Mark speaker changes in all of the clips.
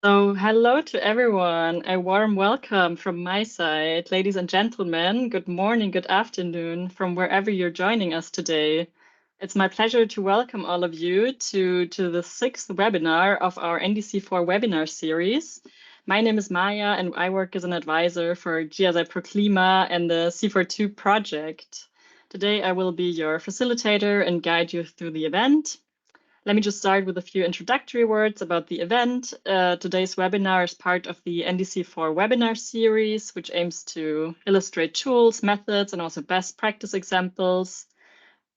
Speaker 1: So, hello to everyone. A warm welcome from my side. Ladies and gentlemen, good morning, good afternoon from wherever you're joining us today. It's my pleasure to welcome all of you to the sixth webinar of our NDC4 webinar series. My name is Maya, and I work as an advisor for GIZ Pro Klima and the C42 project. Today, I will be your facilitator and guide you through the event. Let me just start with a few introductory words about the event. Today's webinar is part of the NDC4 webinar series, which aims to illustrate tools, methods, and also best practice examples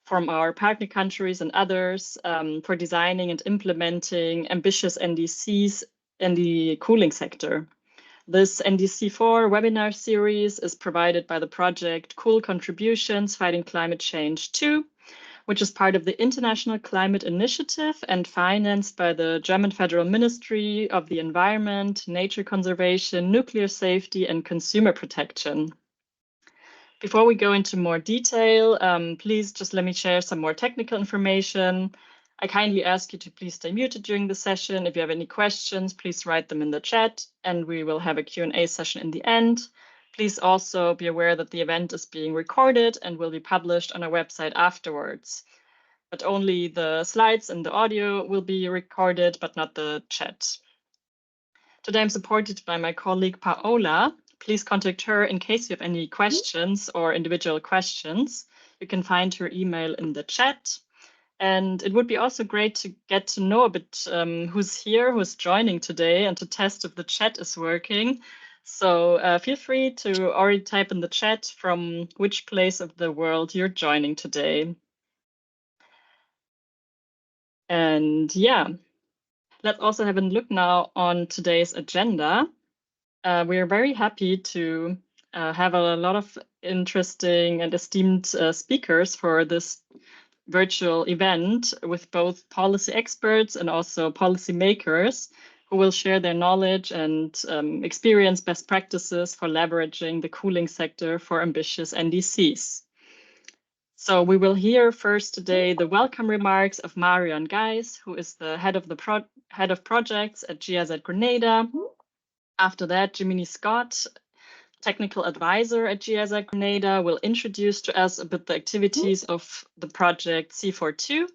Speaker 1: from our partner countries and others for designing and implementing ambitious NDCs in the cooling sector. This NDC4 webinar series is provided by the project Cool Contributions Fighting Climate Change 2, which is part of the International Climate Initiative and financed by the German Federal Ministry of the Environment, Nature Conservation, Nuclear Safety, and Consumer Protection. Before we go into more detail, please just let me share some more technical information. I kindly ask you to please stay muted during the session. If you have any questions, please write them in the chat, and we will have a Q&A session in the end. Please also be aware that the event is being recorded and will be published on our website afterwards. But only the slides and the audio will be recorded, but not the chat. Today I'm supported by my colleague Paola. Please contact her in case you have any questions or individual questions. You can find her email in the chat. And it would be also great to get to know a bit who's here, who's joining today, and to test if the chat is working. So feel free to already type in the chat from which place of the world you're joining today. And yeah, let's also have a look now on today's agenda. We are very happy to have a lot of interesting and esteemed speakers for this virtual event with both policy experts and also policy makers who will share their knowledge and experience best practices for leveraging the cooling sector for ambitious NDCs. So we will hear first today the welcome remarks of Marion Geis, who is the head of projects at GIZ Grenada. After that, Jiminy Scott, technical advisor at GIZ Grenada, will introduce to us a bit the activities of the project C42.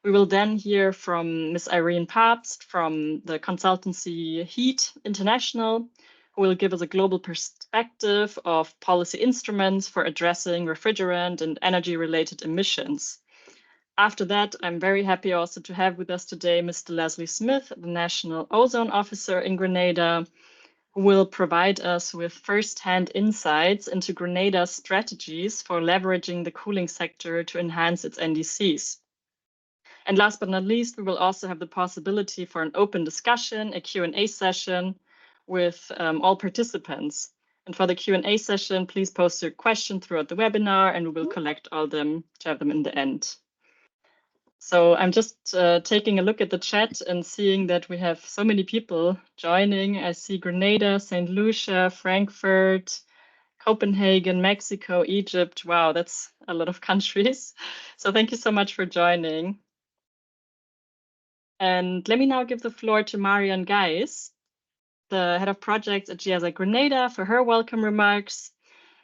Speaker 1: We will then hear from Ms. Irene Papst from the consultancy HEAT International, who will give us a global perspective of policy instruments for addressing refrigerant and energy-related emissions. After that, I'm very happy also to have with us today Mr. Leslie Smith, the National Ozone Officer in Grenada, who will provide us with first-hand insights into Grenada's strategies for leveraging the cooling sector to enhance its NDCs. And last but not least, we will also have the possibility for an open discussion, a Q&A session with all participants. And for the Q&A session, please post your question throughout the webinar, and we will collect all of them to have them in the end. So I'm just taking a look at the chat and seeing that we have so many people joining. I see Grenada, St. Lucia, Frankfurt, Copenhagen, Mexico, Egypt. Wow, that's a lot of countries. So thank you so much for joining. And let me now give the floor to Marion Geis, the head of projects at GIZ Grenada, for her welcome remarks.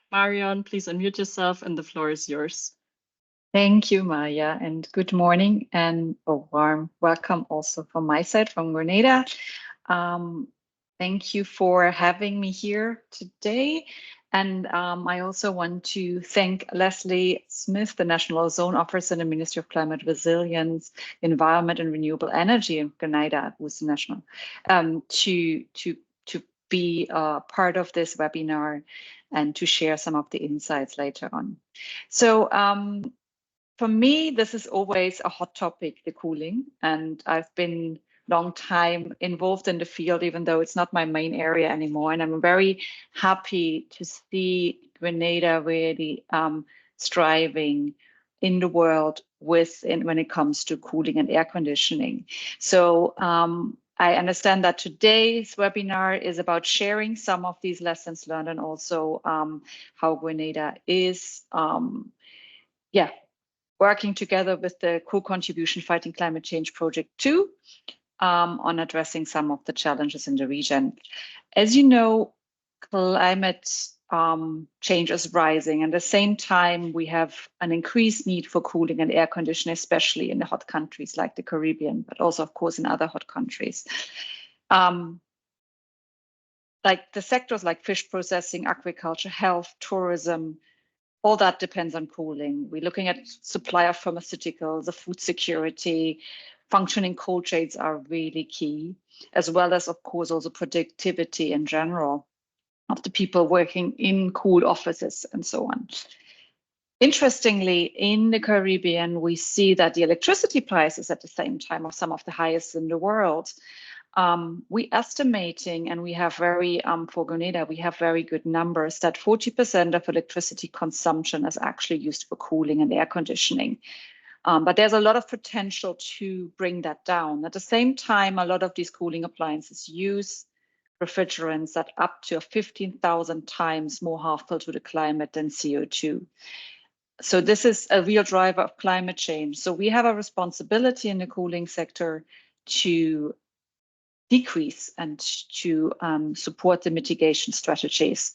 Speaker 1: Marion, please unmute yourself and the floor is yours.
Speaker 2: Thank you, Maya, and good morning and a warm welcome also from my side, from Grenada. Thank you for having me here today. And I also want to thank Leslie Smith, the National Ozone Officer in the Ministry of Climate Resilience, Environment and Renewable Energy in Grenada, who's national, to be part of this webinar and to share some of the insights later on. So for me, this is always a hot topic, the cooling, and I've been long time involved in the field, even though it's not my main area anymore. And I'm very happy to see Grenada really striving in the world when it comes to cooling and air conditioning. So I understand that today's webinar is about sharing some of these lessons learned and also how Grenada is working together with the co-contribution Fighting Climate Change Project 2 on addressing some of the challenges in the region. As you know, climate change is rising. And at the same time, we have an increased need for cooling and air conditioning, especially in the hot countries like the Caribbean, but also, of course, in other hot countries. Like the sectors like fish processing, agriculture, health, tourism, all that depends on cooling. We're looking at supply of pharmaceuticals, the food security, functioning cold chains are really key, as well as, of course, also productivity in general of the people working in cool offices and so on. Interestingly, in the Caribbean, we see that the electricity prices at the same time are some of the highest in the world. We estimating, and we have for Grenada, we have very good numbers that 40% of electricity consumption is actually used for cooling and air conditioning. But there's a lot of potential to bring that down. At the same time, a lot of these cooling appliances use refrigerants that up to 15,000 times more harmful to the climate than CO2. So this is a real driver of climate change. So we have a responsibility in the cooling sector to decrease and to support the mitigation strategies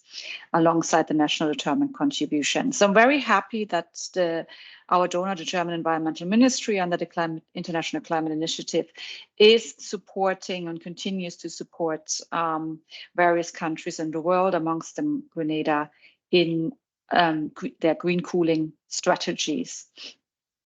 Speaker 2: alongside the national determined contribution. So I'm very happy that our donor, the German Environmental Ministry, under the International Climate Initiative, is supporting and continues to support various countries in the world, amongst them Grenada, in their green cooling strategies.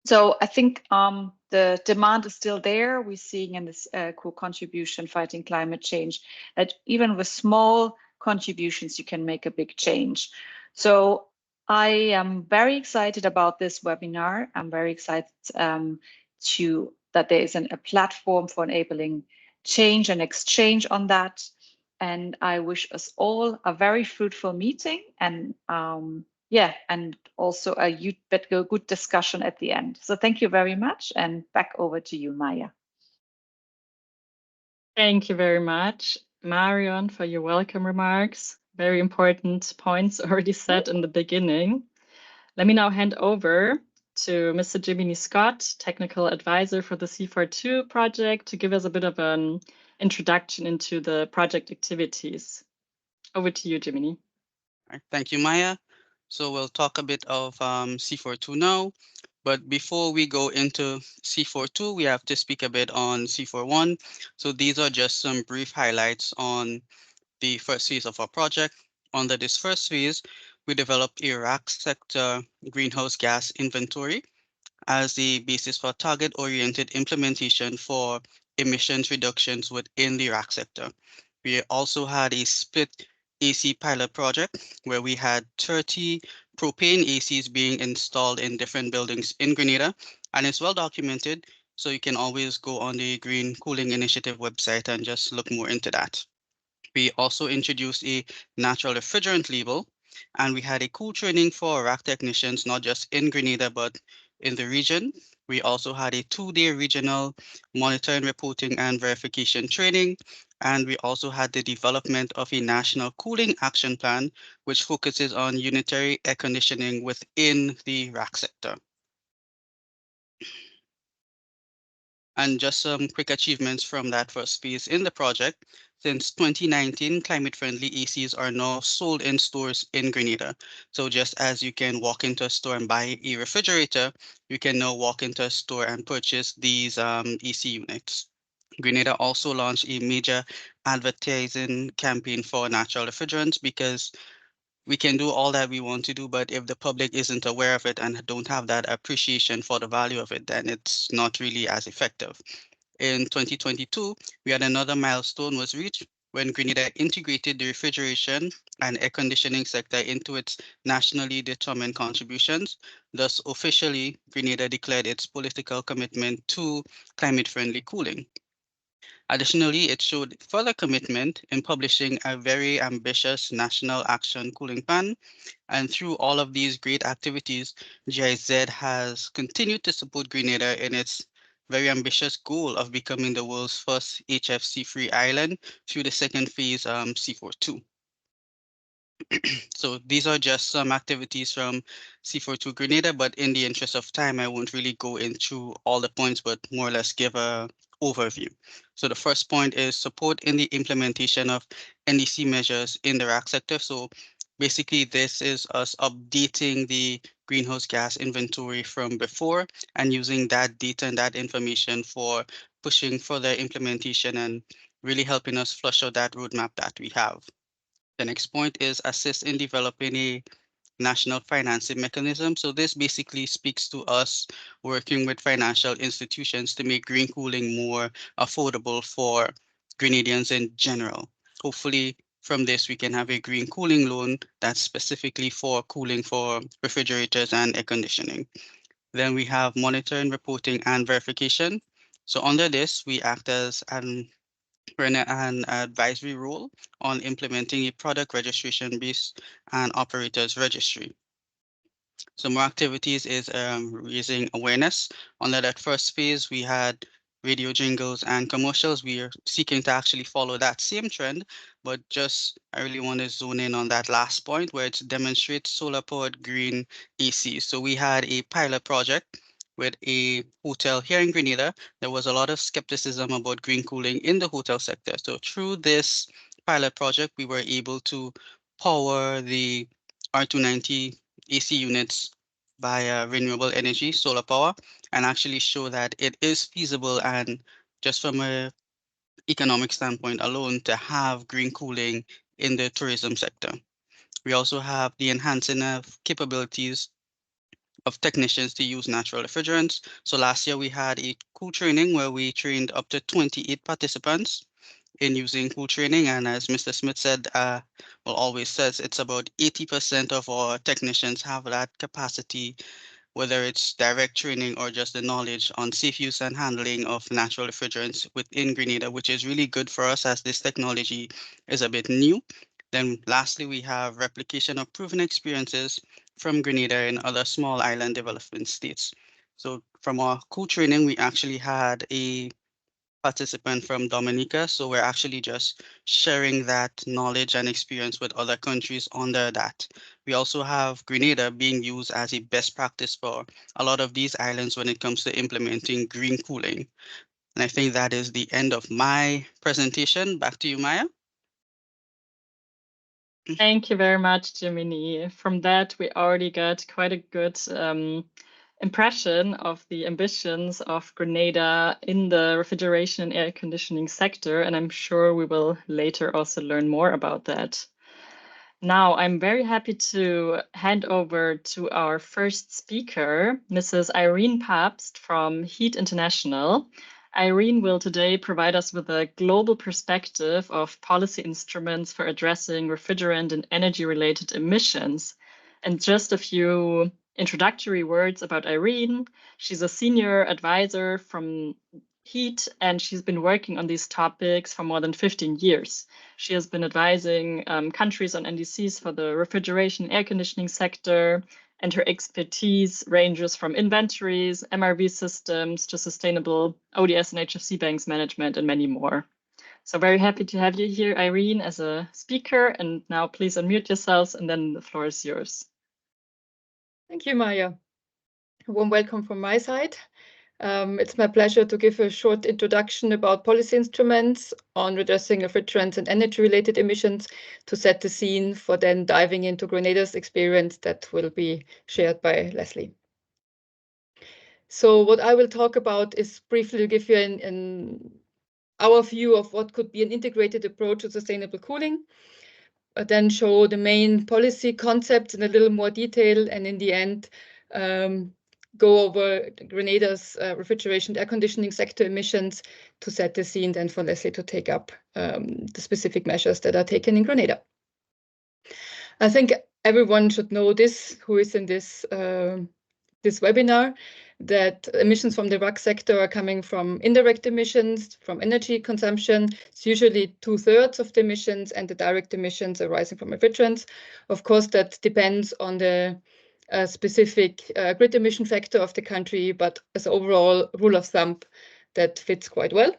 Speaker 2: So I think the demand is still there. We're seeing in this cool contribution fighting climate change that even with small contributions, you can make a big change. So I am very excited about this webinar. I'm very excited that there is a platform for enabling change and exchange on that. And I wish us all a very fruitful meeting and and also a good discussion at the end. So thank you very much, and back over to you, Maya.
Speaker 1: Thank you very much, Marion, for your welcome remarks. Very important points already said in the beginning. Let me now hand over to Mr. Jiminy Scott, Technical Advisor for the C42 project, to give us a bit of an introduction into the project activities. Over to you, Jiminy.
Speaker 3: Right, thank you, Maya. So we'll talk a bit of C42 now. But before we go into C42, we have to speak a bit on C41. So these are just some brief highlights on the first phase of our project. Under this first phase, we developed a rack sector greenhouse gas inventory as the basis for target-oriented implementation for emissions reductions within the rack sector. We also had a split AC pilot project where we had 30 propane ACs being installed in different buildings in Grenada, and it's well documented, so you can always go on the Green Cooling Initiative website and just look more into that. We also introduced a natural refrigerant label, and we had a cool training for rack technicians, not just in Grenada, but in the region. We also had a 2-day regional monitoring, reporting, and verification training. And we also had the development of a national cooling action plan, which focuses on unitary air conditioning within the rack sector. And just some quick achievements from that first phase in the project. Since 2019, climate-friendly ACs are now sold in stores in Grenada. So just as you can walk into a store and buy a refrigerator, you can now walk into a store and purchase these AC units. Grenada also launched a major advertising campaign for natural refrigerants because we can do all that we want to do, but if the public isn't aware of it and don't have that appreciation for the value of it, then it's not really as effective. In 2022, we had another milestone was reached when Grenada integrated the refrigeration and air conditioning sector into its nationally determined contributions. Thus, officially, Grenada declared its political commitment to climate-friendly cooling. Additionally, it showed further commitment in publishing a very ambitious national action cooling plan. And through all of these great activities, GIZ has continued to support Grenada in its very ambitious goal of becoming the world's first HFC-free island through the second phase C42. So these are just some activities from C42 Grenada, but in the interest of time, I won't really go into all the points, but more or less give a overview. So the first point is support in the implementation of NDC measures in the rack sector. So basically, this is us updating the greenhouse gas inventory from before and using that data and that information for pushing further implementation and really helping us flush out that roadmap that we have. The next point is assist in developing a national financing mechanism. So this basically speaks to us working with financial institutions to make green cooling more affordable for Grenadians in general. Hopefully, from this, we can have a green cooling loan that's specifically for cooling for refrigerators and air conditioning. Then we have monitoring, reporting, and verification. So under this, we act as an advisory role on implementing a product registration based and operators registry. So more activities is raising awareness. Under that first phase, we had radio jingles and commercials. We are seeking to actually follow that same trend, but just I really want to zone in on that last point where it demonstrates solar powered green AC. So we had a pilot project with a hotel here in Grenada. There was a lot of skepticism about green cooling in the hotel sector. So through this pilot project, we were able to power the R290 AC units via renewable energy, solar power, and actually show that it is feasible and just from a economic standpoint alone to have green cooling in the tourism sector. We also have the enhancing of capabilities of technicians to use natural refrigerants. So last year we had a cool training where we trained up to 28 participants in using cool training. And as Mr. Smith said, well, always says it's about 80% of our technicians have that capacity, whether it's direct training or just the knowledge on safe use and handling of natural refrigerants within Grenada, which is really good for us as this technology is a bit new. Then lastly, we have replication of proven experiences from Grenada and other small island development states. So from our co-training, we actually had a participant from Dominica. So we're actually just sharing that knowledge and experience with other countries under that. We also have Grenada being used as a best practice for a lot of these islands when it comes to implementing green cooling. And I think that is the end of my presentation. Back to you, Maya.
Speaker 1: Thank you very much, Jiminy. From that, we already got quite a good impression of the ambitions of Grenada in the refrigeration and air conditioning sector, and I'm sure we will later also learn more about that. Now, I'm very happy to hand over to our first speaker, Mrs. Irene Pabst from Heat International. Irene will today provide us with a global perspective of policy instruments for addressing refrigerant and energy-related emissions. And just a few introductory words about Irene. She's a senior advisor from Heat, and she's been working on these topics for more than 15 years. She has been advising countries on NDCs for the refrigeration air conditioning sector, and her expertise ranges from inventories, MRV systems, to sustainable ODS and HFC banks management, and many more. So very happy to have you here, Irene, as a speaker. And now please unmute yourselves, and then the floor is yours.
Speaker 4: Thank you, Maya. A warm welcome from my side. It's my pleasure to give a short introduction about policy instruments on reducing refrigerants and energy-related emissions to set the scene for then diving into Grenada's experience that will be shared by Leslie. So what I will talk about is briefly to give you our view of what could be an integrated approach to sustainable cooling, then show the main policy concepts in a little more detail, and in the end, go over Grenada's refrigeration air conditioning sector emissions to set the scene then for Leslie to take up the specific measures that are taken in Grenada. I think everyone should know this, who is in this webinar, that emissions from the RUC sector are coming from indirect emissions, from energy consumption. It's usually 2/3 of the emissions, and the direct emissions arising from refrigerants. Of course, that depends on the specific grid emission factor of the country, but as overall rule of thumb, that fits quite well.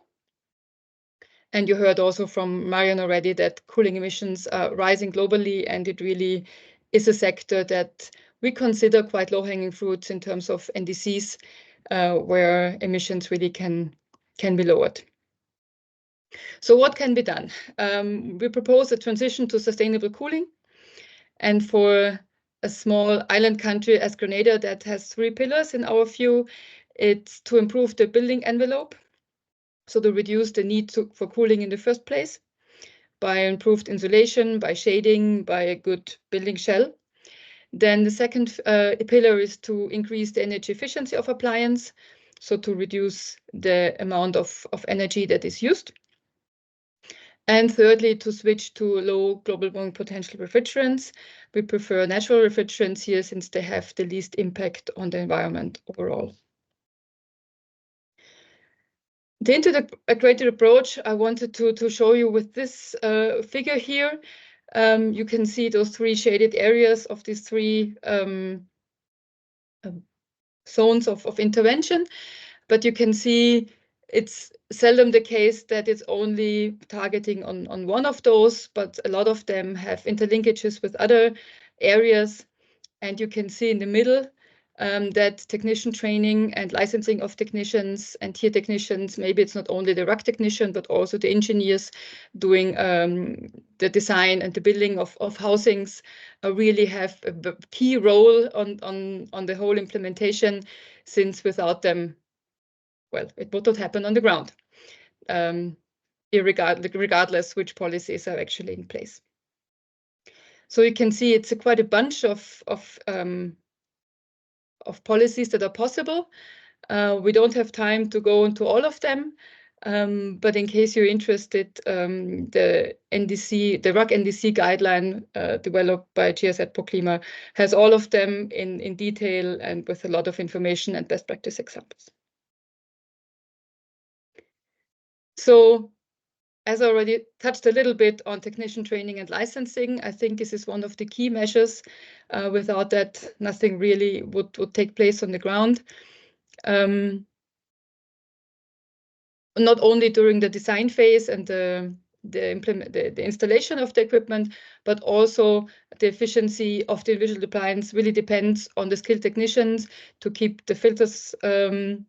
Speaker 4: And you heard also from Marian already that cooling emissions are rising globally, and it really is a sector that we consider quite low-hanging fruits in terms of NDCs, where emissions really can can be lowered. So what can be done? We propose a transition to sustainable cooling. And for a small island country as Grenada that has 3 pillars in our view, it's to improve the building envelope, so to reduce the need for cooling in the first place by improved insulation, by shading, by a good building shell. Then the second pillar is to increase the energy efficiency of appliance, so to reduce the amount of energy that is used. And thirdly, to switch to low global warming potential refrigerants. We prefer natural refrigerants here since they have the least impact on the environment overall. The integrated approach I wanted to show you with this figure here. You can see those 3 shaded areas of these 3 zones of intervention, but you can see it's seldom the case that it's only targeting on one of those, but a lot of them have interlinkages with other areas. And you can see in the middle that technician training and licensing of technicians, and here technicians, maybe it's not only the RAC technician, but also the engineers doing the design and the building of housings really have a key role on the whole implementation, since without them, well, it would not happen on the ground, regardless which policies are actually in place. So you can see it's quite a bunch of policies that are possible. We don't have time to go into all of them, but in case you're interested, the RAC NDC guideline developed by GIZ ProClima has all of them in detail and with a lot of information and best practice examples. So, as I already touched a little bit on technician training and licensing, I think this is one of the key measures. Without that, nothing really would take place on the ground. Not only during the design phase and the installation of the equipment, but also the efficiency of the individual appliance really depends on the skilled technicians to keep the filters in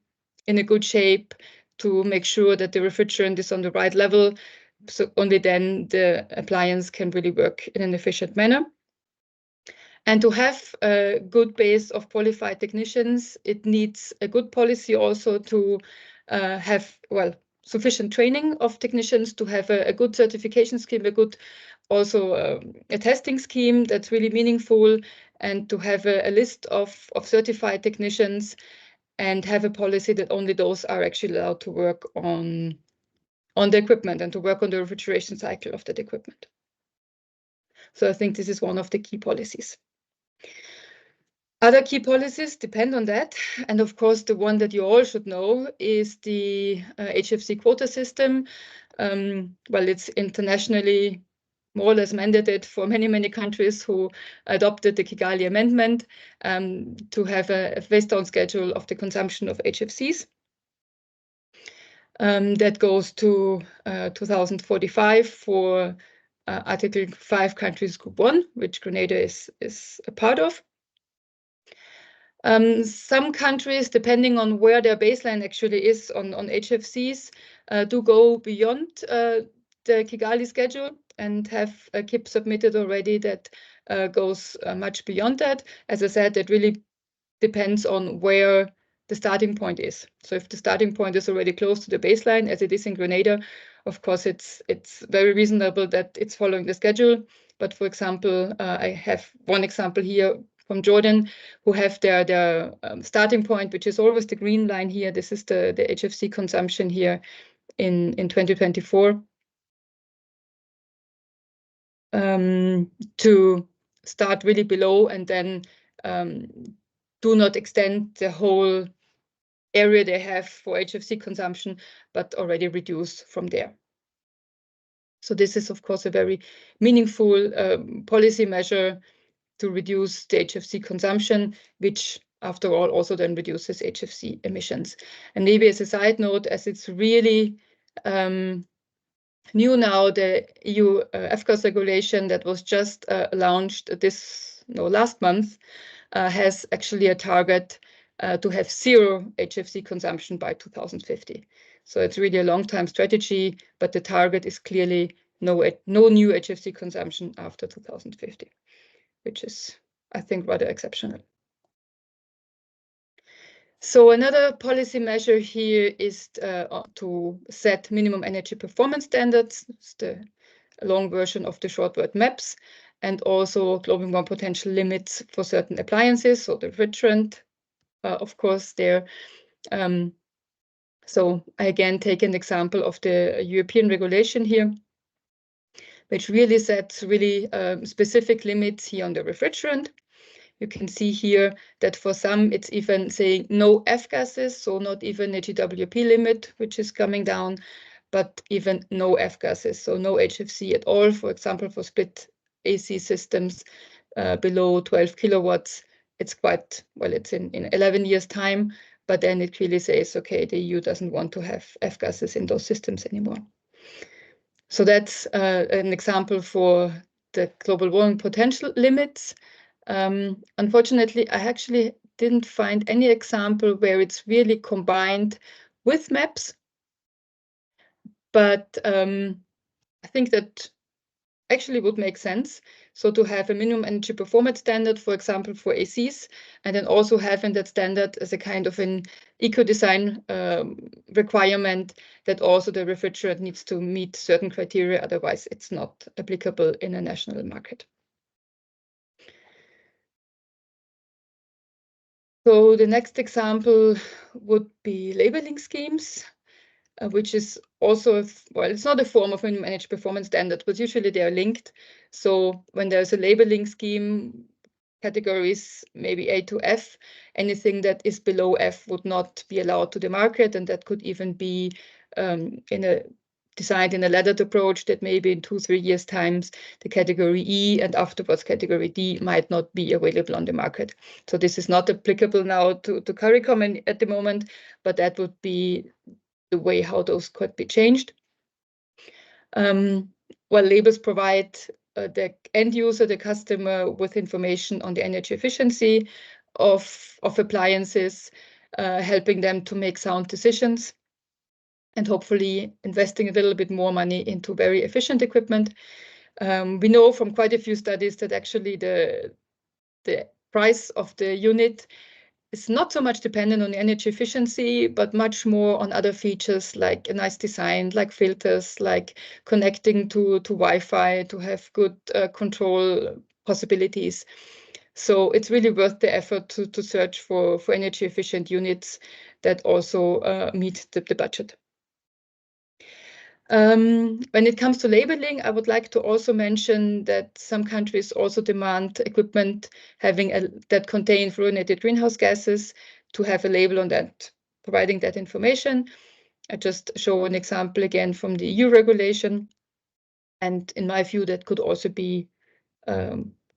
Speaker 4: a good shape, to make sure that the refrigerant is on the right level. So only then the appliance can really work in an efficient manner. And to have a good base of qualified technicians, it needs a good policy also to have, well, sufficient training of technicians, to have a good certification scheme, a good also a testing scheme that's really meaningful, and to have a list of certified technicians, and have a policy that only those are actually allowed to work on the equipment and to work on the refrigeration cycle of that equipment. So I think this is one of the key policies. Other key policies depend on that. And of course, the one that you all should know is the HFC quota system. Well, it's internationally more or less mandated for many, many countries who adopted the Kigali Amendment to have a phase-down schedule of the consumption of HFCs. That goes to 2045 for Article 5 countries Group 1, which Grenada is a part of. Some countries, depending on where their baseline actually is on HFCs, do go beyond the Kigali schedule and have a KIP submitted already that goes much beyond that. As I said, that really depends on where the starting point is. So if the starting point is already close to the baseline, as it is in Grenada, of course, it's very reasonable that it's following the schedule. But for example, I have one example here from Jordan, who have their starting point, which is always the green line here. This is the HFC consumption here in 2024. To start really below and then do not extend the whole area they have for HFC consumption, but already reduce from there. So this is, of course, a very meaningful policy measure to reduce the HFC consumption, which after all also then reduces HFC emissions. And maybe as a side note, as it's really new now, the EU F-gas regulation that was just launched last month has actually a target to have 0 HFC consumption by 2050. So it's really a long-term strategy, but the target is clearly no new HFC consumption after 2050, which is, I think, rather exceptional. So another policy measure here is to set minimum energy performance standards. It's the long version of the short word MAPS, and also global warming potential limits for certain appliances, so the refrigerant, of course, there. So I again take an example of the European regulation here, which really sets really specific limits here on the refrigerant. You can see here that for some, it's even saying no F-gases, so not even a GWP limit, which is coming down, but even no F-gases, so no HFC at all. For example, for split AC systems below 12 kilowatts, it's quite, well, it's in 11 years' time, but then it clearly says, okay, the EU doesn't want to have F-gases in those systems anymore. So that's an example for the global warming potential limits. Unfortunately, I actually didn't find any example where it's really combined with MAPS, but I think that actually would make sense. So to have a minimum energy performance standard, for example, for ACs, and then also having that standard as a kind of an eco-design requirement that also the refrigerant needs to meet certain criteria, otherwise it's not applicable in a national market. So the next example would be labeling schemes, which is also, well, it's not a form of minimum energy performance standard, but usually they are linked. So when there's a labeling scheme, categories maybe A to F, anything that is below F would not be allowed to the market, and that could even be designed in a laddered approach that maybe in 2-3 years' times, the category E and afterwards category D might not be available on the market. So this is not applicable now to CARICOM at the moment, but that would be the way how those could be changed. Well, labels provide the end user, the customer, with information on the energy efficiency of appliances, helping them to make sound decisions, and hopefully investing a little bit more money into very efficient equipment. We know from quite a few studies that actually the price of the unit is not so much dependent on energy efficiency, but much more on other features like a nice design, like filters, like connecting to Wi-Fi to have good control possibilities. So it's really worth the effort to search for energy efficient units that also meet the budget. When it comes to labeling, I would like to also mention that some countries also demand equipment that contain fluorinated greenhouse gases to have a label on that, providing that information. I just show an example again from the EU regulation. And in my view, that could also be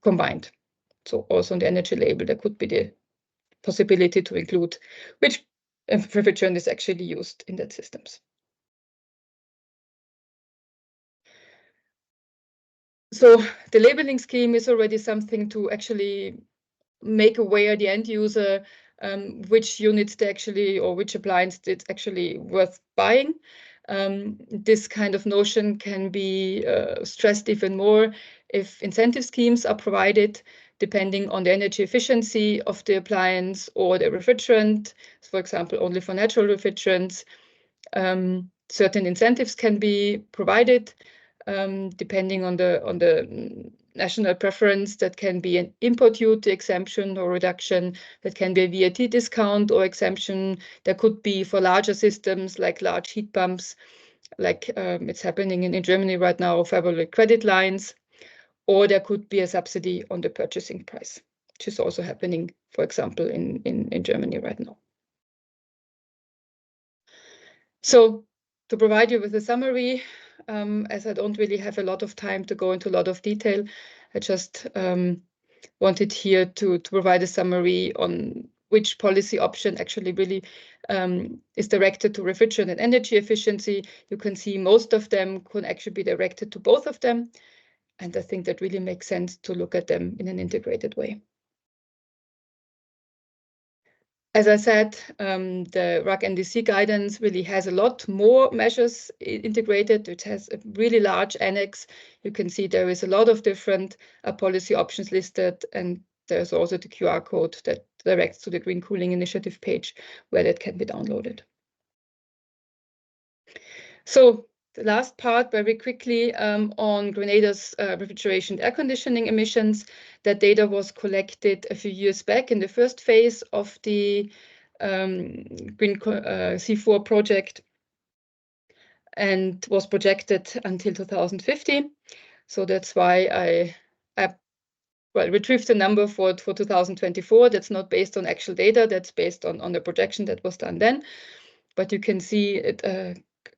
Speaker 4: combined. So also on the energy label, there could be the possibility to include which refrigerant is actually used in that systems. So the labeling scheme is already something to actually make aware the end user which units they actually, or which appliance it's actually worth buying. This kind of notion can be stressed even more if incentive schemes are provided depending on the energy efficiency of the appliance or the refrigerant. For example, only for natural refrigerants, certain incentives can be provided. Depending on the national preference, that can be an import duty exemption or reduction, that can be a VAT discount or exemption. There could be for larger systems like large heat pumps, like it's happening in Germany right now, favorable credit lines, or there could be a subsidy on the purchasing price, which is also happening, for example, in Germany right now. So to provide you with a summary, as I don't really have a lot of time to go into a lot of detail, I just wanted here to provide a summary on which policy option actually really is directed to refrigerant and energy efficiency. You can see most of them could actually be directed to both of them. And I think that really makes sense to look at them in an integrated way. As I said, the RAC NDC guidance really has a lot more measures integrated. It has a really large annex. You can see there is a lot of different policy options listed, and there's also the QR code that directs to the Green Cooling Initiative page where that can be downloaded. So the last part, very quickly, on Grenada's refrigeration air conditioning emissions. That data was collected a few years back in the first phase of the Green C4 project and was projected until 2050. So that's why I retrieved the number for 2024. That's not based on actual data, that's based on the projection that was done then. But you can see it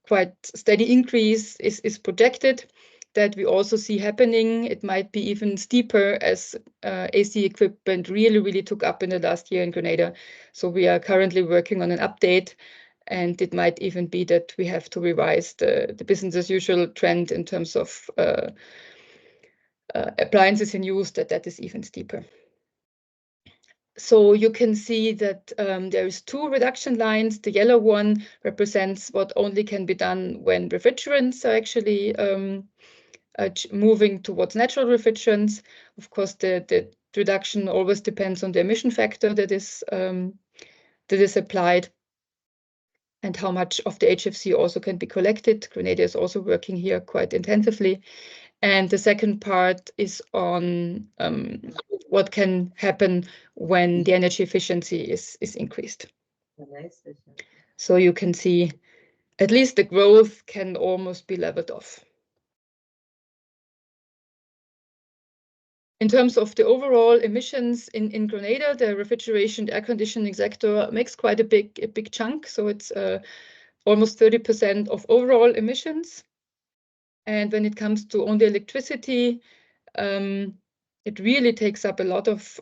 Speaker 4: quite steady increase is projected that we also see happening. It might be even steeper as AC equipment really took up in the last year in Grenada. So we are currently working on an update, and it might even be that we have to revise the business as usual trend in terms of appliances in use, that is even steeper. So you can see that there is 2 reduction lines. The yellow one represents what only can be done when refrigerants are actually moving towards natural refrigerants. Of course, the reduction always depends on the emission factor that is applied and how much of the HFC also can be collected. Grenada is also working here quite intensively. And the second part is on what can happen when the energy efficiency is increased. So you can see at least the growth can almost be leveled off. In terms of the overall emissions in Grenada, the refrigeration air conditioning sector makes quite a big chunk. So it's almost 30% of overall emissions. And when it comes to only electricity, it really takes up a lot of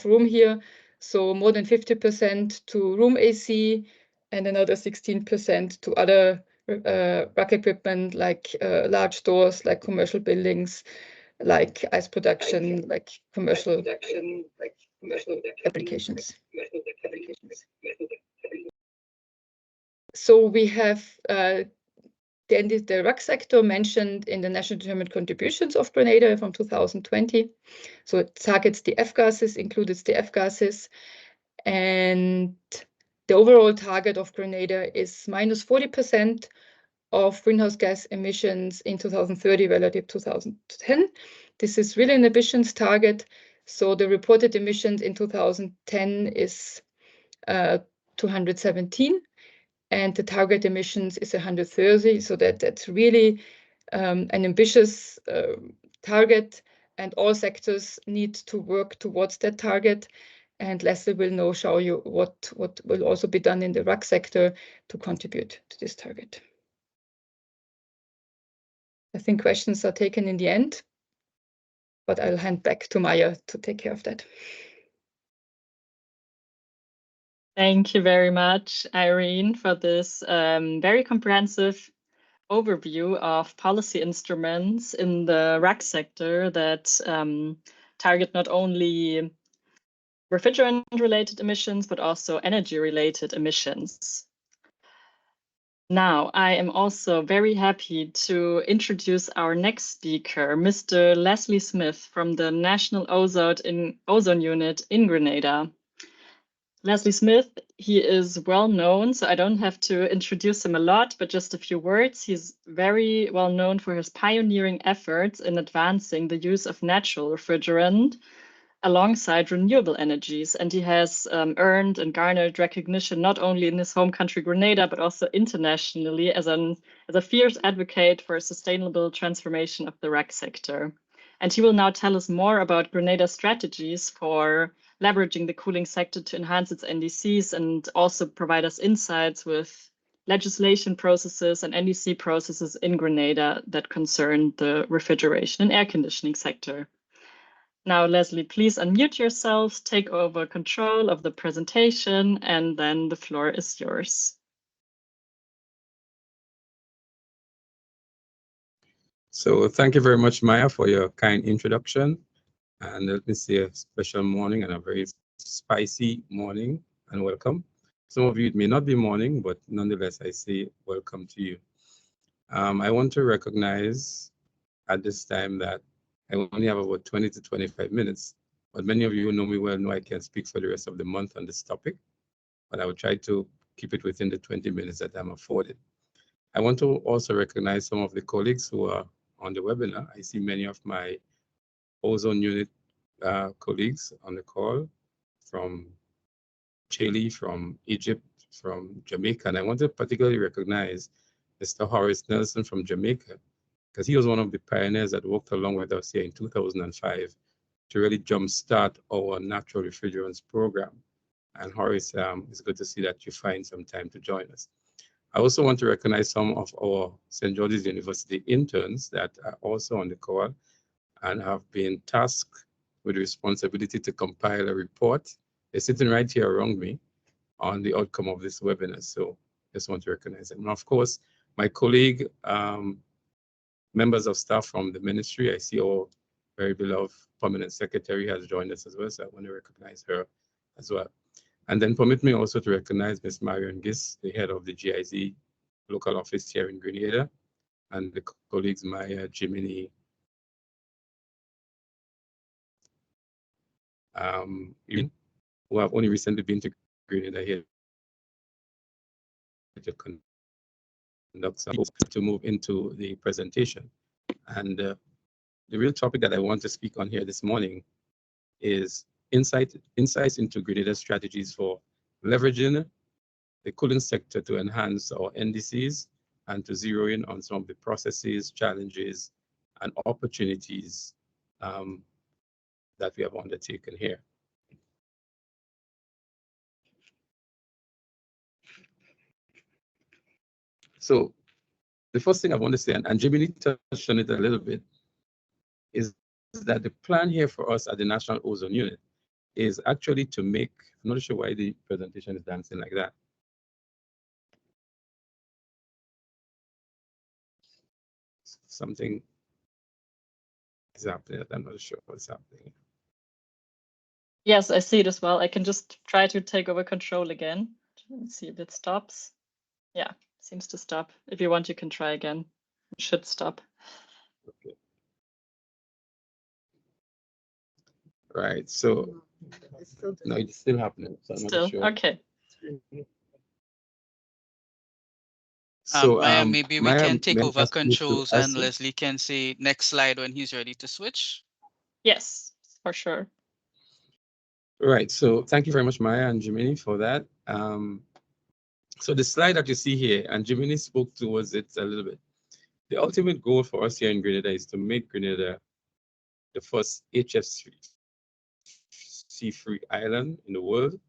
Speaker 4: room here. So more than 50% to room AC and another 16% to other RAC equipment like large stores, like commercial buildings, like ice production, like commercial applications. So we have the RAC sector mentioned in the National Determined Contributions of Grenada from 2020. So it targets the F-gases, includes the F-gases. And the overall target of Grenada is minus 40% of greenhouse gas emissions in 2030 relative to 2010. This is really an ambitious target. So the reported emissions in 2010 is 217. And the target emissions is 130, so that's really an ambitious target, and all sectors need to work towards that target. And Leslie will now show you what will also be done in the RAC sector to contribute to this target. I think questions are taken in the end, but I'll hand back to Maya to take care of that.
Speaker 1: Thank you very much, Irene, for this very comprehensive overview of policy instruments in the RAC sector that target not only refrigerant-related emissions, but also energy-related emissions. Now, I am also very happy to introduce our next speaker, Mr. Leslie Smith from the National Ozone Unit in Grenada. Leslie Smith, he is well known, so I don't have to introduce him a lot, but just a few words. He's very well known for his pioneering efforts in advancing the use of natural refrigerant alongside renewable energies. And he has earned and garnered recognition not only in his home country, Grenada, but also internationally as a fierce advocate for a sustainable transformation of the RAC sector. And he will now tell us more about Grenada's strategies for leveraging the cooling sector to enhance its NDCs and also provide us insights with legislation processes and NDC processes in Grenada that concern the refrigeration and air conditioning sector. Now, Leslie, please unmute yourself, take over control of the presentation, and then the floor is yours.
Speaker 5: So thank you very much, Maya, for your kind introduction. And let me say a special morning and a very spicy morning and welcome. Some of you, it may not be morning, but nonetheless, I say welcome to you. I want to recognize at this time that I only have about 20 to 25 minutes, but many of you who know me well know I can speak for the rest of the month on this topic, but I will try to keep it within the 20 minutes that I'm afforded. I want to also recognize some of the colleagues who are on the webinar. I see many of my ozone unit colleagues on the call from Chile, from Egypt, from Jamaica. And I want to particularly recognize Mr. Horace Nelson from Jamaica, because he was one of the pioneers that worked along with us here in 2005 to really jumpstart our natural refrigerants program. And Horace, it's good to see that you find some time to join us. I also want to recognize some of our St. George's University interns that are also on the call and have been tasked with the responsibility to compile a report. They're sitting right here around me on the outcome of this webinar. So just want to recognize them. And of course, my colleague, members of staff from the ministry, I see our very beloved permanent secretary has joined us as well. So I want to recognize her as well. And then permit me also to recognize Ms. Marion Gis, the head of the GIZ local office here in Grenada, and the colleagues Maya, Jiminy, who have only recently been to Grenada here to conduct some to move into the presentation. And the real topic that I want to speak on here this morning is insights into Grenada strategies for leveraging the cooling sector to enhance our NDCs and to zero in on some of the processes, challenges, and opportunities that we have undertaken here. So the first thing I want to say, and Jimmy touched on it a little bit, is that the plan here for us at the National Ozone Unit is actually to make, I'm not sure why the presentation is dancing like that. Something is happening. I'm not sure what's happening.
Speaker 1: Yes, I see it as well. I can just try to take over control again. Let's see if it stops. Yeah, seems to stop. If you want, you can try again. It should stop.
Speaker 5: Okay. Right. So no, it's still happening. So I'm
Speaker 1: Still,
Speaker 5: not sure.
Speaker 1: okay.
Speaker 3: So Maya, maybe we can take over
Speaker 5: ask you to
Speaker 3: controls and
Speaker 5: answer.
Speaker 3: Leslie can say next slide when he's ready to switch.
Speaker 1: Yes, for sure.
Speaker 5: Right. So thank you very much, Maya and Jiminy, for that. So the slide that you see here, and Jiminy spoke towards it a little bit. The ultimate goal for us here in Grenada is to make Grenada the first HFC-free island in the world,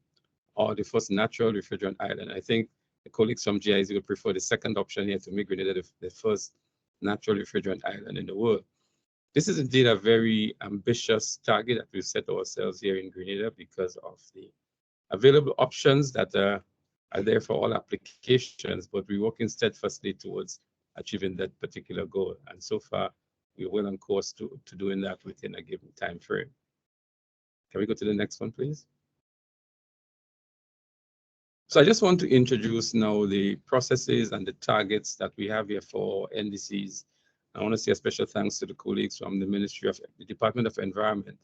Speaker 5: or the first natural refrigerant island. I think the colleagues from GIZ would prefer the second option here, to make Grenada the first natural refrigerant island in the world. This is indeed a very ambitious target that we set ourselves here in Grenada because of the available options that are there for all applications, but we're working steadfastly towards achieving that particular goal. And so far, we're well on course to doing that within a given time frame. Can we go to the next one, please? So I just want to introduce now the processes and the targets that we have here for NDCs. I want to say a special thanks to the colleagues from the Ministry of the Department of Environment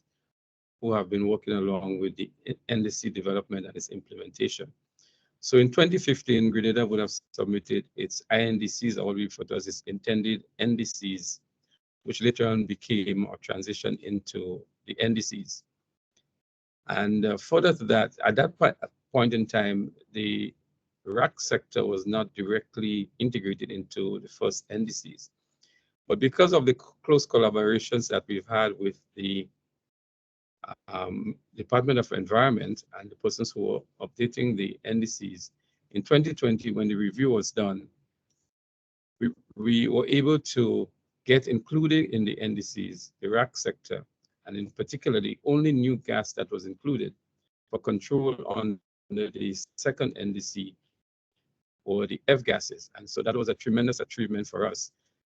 Speaker 5: who have been working along with the NDC development and its implementation. So in 2015, Grenada would have submitted its INDCs, or what we refer to as its intended NDCs, which later on became or transitioned into the NDCs. And further to that, at that point in time, the RAC sector was not directly integrated into the first NDCs. But because of the close collaborations that we've had with the Department of Environment and the persons who were updating the NDCs, in 2020, when the review was done, we were able to get included in the NDCs, the RAC sector, and in particular, the only new gas that was included for control on the second NDC or the F gases. And so that was a tremendous achievement for us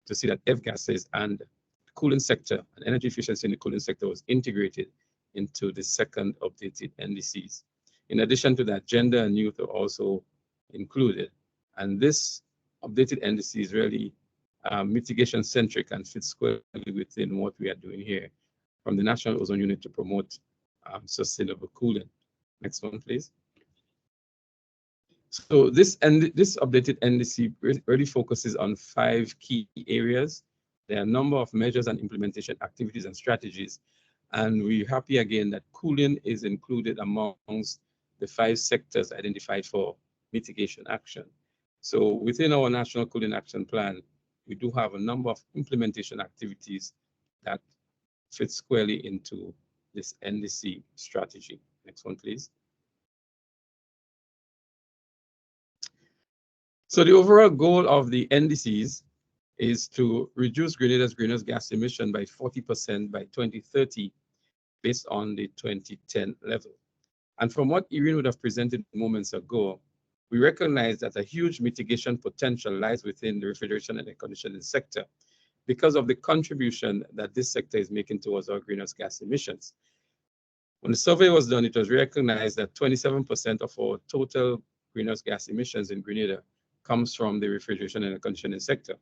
Speaker 5: to see that F gases and the cooling sector and energy efficiency in the cooling sector was integrated into the second updated NDCs. In addition to that, gender and youth are also included. And this updated NDC is really mitigation centric and fits squarely within what we are doing here from the National Ozone Unit to promote sustainable cooling. Next one, please. So this updated NDC really focuses on 5 key areas. There are a number of measures and implementation activities and strategies. And we're happy again that cooling is included amongst the 5 sectors identified for mitigation action. So within our National Cooling Action Plan, we do have a number of implementation activities that fit squarely into this NDC strategy. Next one, please. So the overall goal of the NDCs is to reduce Grenada's greenhouse gas emission by 40% by 2030 based on the 2010 level. And from what Irene would have presented moments ago, we recognize that a huge mitigation potential lies within the refrigeration and air conditioning sector because of the contribution that this sector is making towards our greenhouse gas emissions. When the survey was done, it was recognized that 27% of our total greenhouse gas emissions in Grenada comes from the refrigeration and air conditioning sector.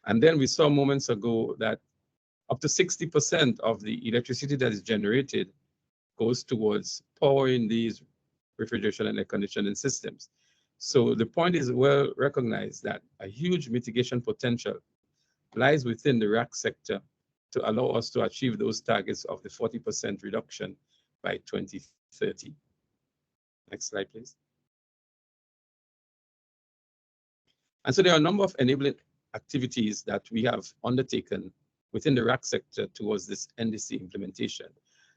Speaker 5: And then we saw moments ago that up to 60% of the electricity that is generated goes towards powering these refrigeration and air conditioning systems. So the point is well recognized that a huge mitigation potential lies within the RAC sector to allow us to achieve those targets of the 40% reduction by 2030. Next slide, please. And so there are a number of enabling activities that we have undertaken within the RAC sector towards this NDC implementation.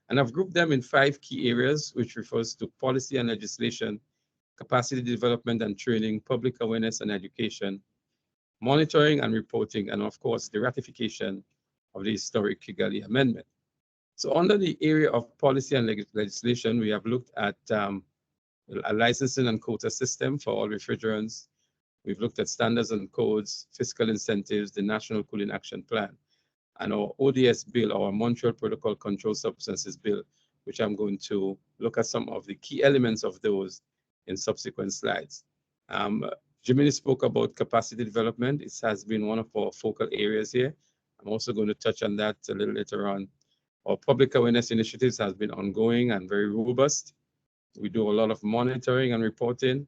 Speaker 5: And I've grouped them in 5 key areas, which refers to policy and legislation, capacity development and training, public awareness and education, monitoring and reporting, and of course, the ratification of the historic Kigali Amendment. So under the area of policy and legislation, we have looked at a licensing and quota system for all refrigerants. We've looked at standards and codes, fiscal incentives, the National Cooling Action Plan, and our ODS bill, our Montreal Protocol Controlled Substances bill, which I'm going to look at some of the key elements of those in subsequent slides. Jiminy spoke about capacity development. It has been one of our focal areas here. I'm also going to touch on that a little later on. Our public awareness initiatives has been ongoing and very robust. We do a lot of monitoring and reporting,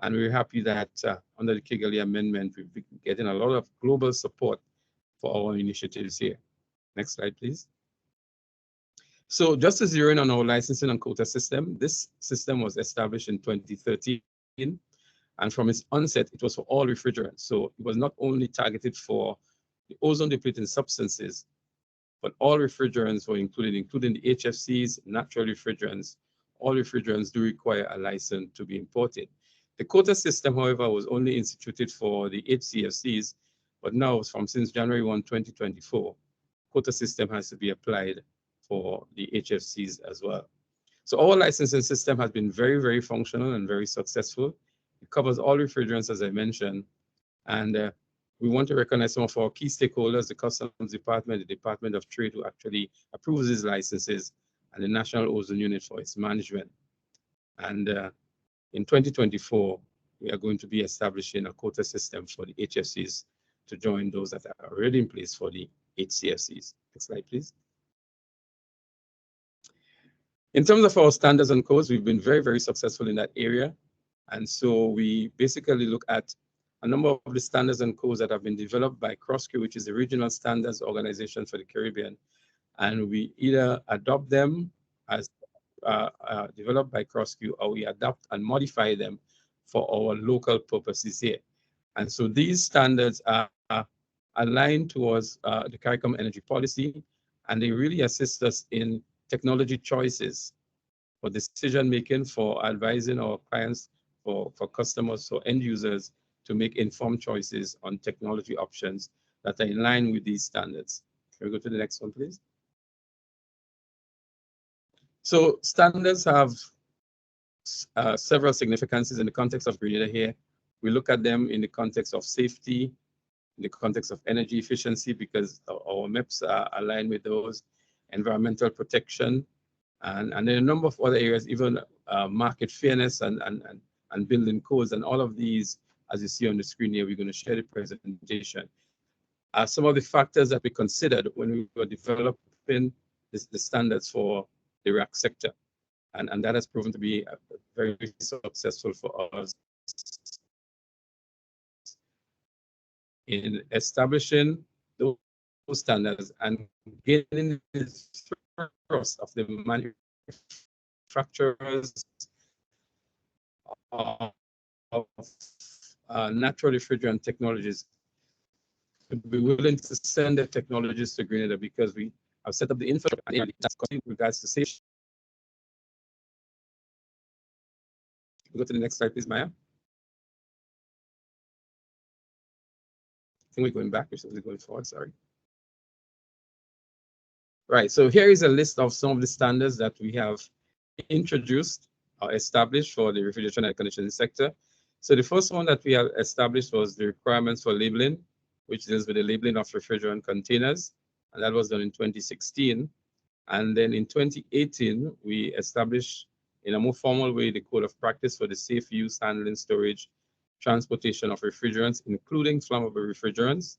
Speaker 5: and we're happy that under the Kigali Amendment, we've been getting a lot of global support for our initiatives here. Next slide, please. So just to zero in on our licensing and quota system, this system was established in 2013. And from its onset, it was for all refrigerants. So it was not only targeted for the ozone depleting substances, but all refrigerants were included, including the HFCs, natural refrigerants. All refrigerants do require a license to be imported. The quota system, however, was only instituted for the HCFCs, but now since January 1, 2024, quota system has to be applied for the HFCs as well. So our licensing system has been very, very functional and very successful. It covers all refrigerants, as I mentioned, and we want to recognize some of our key stakeholders, the Customs Department, the Department of Trade, who actually approves these licenses, and the National Ozone Unit for its management. And in 2024, we are going to be establishing a quota system for the HFCs to join those that are already in place for the HCFCs. Next slide, please. In terms of our standards and codes, we've been very, very successful in that area. And so we basically look at a number of the standards and codes that have been developed by CROSSQ, which is the regional standards organization for the Caribbean. And we either adopt them as developed by CROSSQ, or we adapt and modify them for our local purposes here. And so these standards are aligned towards the CARICOM energy policy, and they really assist us in technology choices for decision-making, for advising our clients, for customers, for end users to make informed choices on technology options that are in line with these standards. Can we go to the next one, please? So standards have several significances in the context of Grenada here. We look at them in the context of safety, in the context of energy efficiency, because our MEPs are aligned with those, environmental protection, and then a number of other areas, even market fairness and building codes, and all of these, as you see on the screen here, we're going to share the presentation. Some of the factors that we considered when we were developing the standards for the rack sector, and that has proven to be very successful for us in establishing those standards and gaining the trust of the manufacturers of natural refrigerant technologies to be willing to send their technologies to Grenada, because we have set up the infrastructure in regards to safety. Go to the next slide, please, Maya. I think we're going back, we're supposed to be going forward, sorry. Right, so here is a list of some of the standards that we have introduced or established for the refrigeration and air conditioning sector. So the first one that we have established was the requirements for labeling, which deals with the labeling of refrigerant containers, and that was done in 2016. And then in 2018, we established in a more formal way the code of practice for the safe use, handling, storage, transportation of refrigerants, including flammable refrigerants.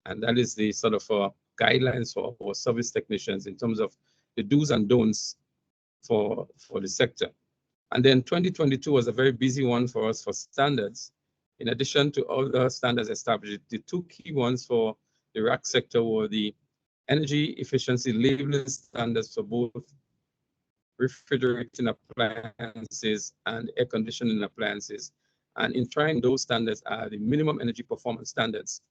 Speaker 5: And that is the sort of guidelines for our service technicians in terms of the do's and don'ts for the sector. And then 2022 was a very busy one for us for standards. In addition to other standards established, the two key ones for the rack sector were the energy efficiency labeling standards for both refrigerating appliances and air conditioning appliances. And in trying those standards are the minimum energy performance standards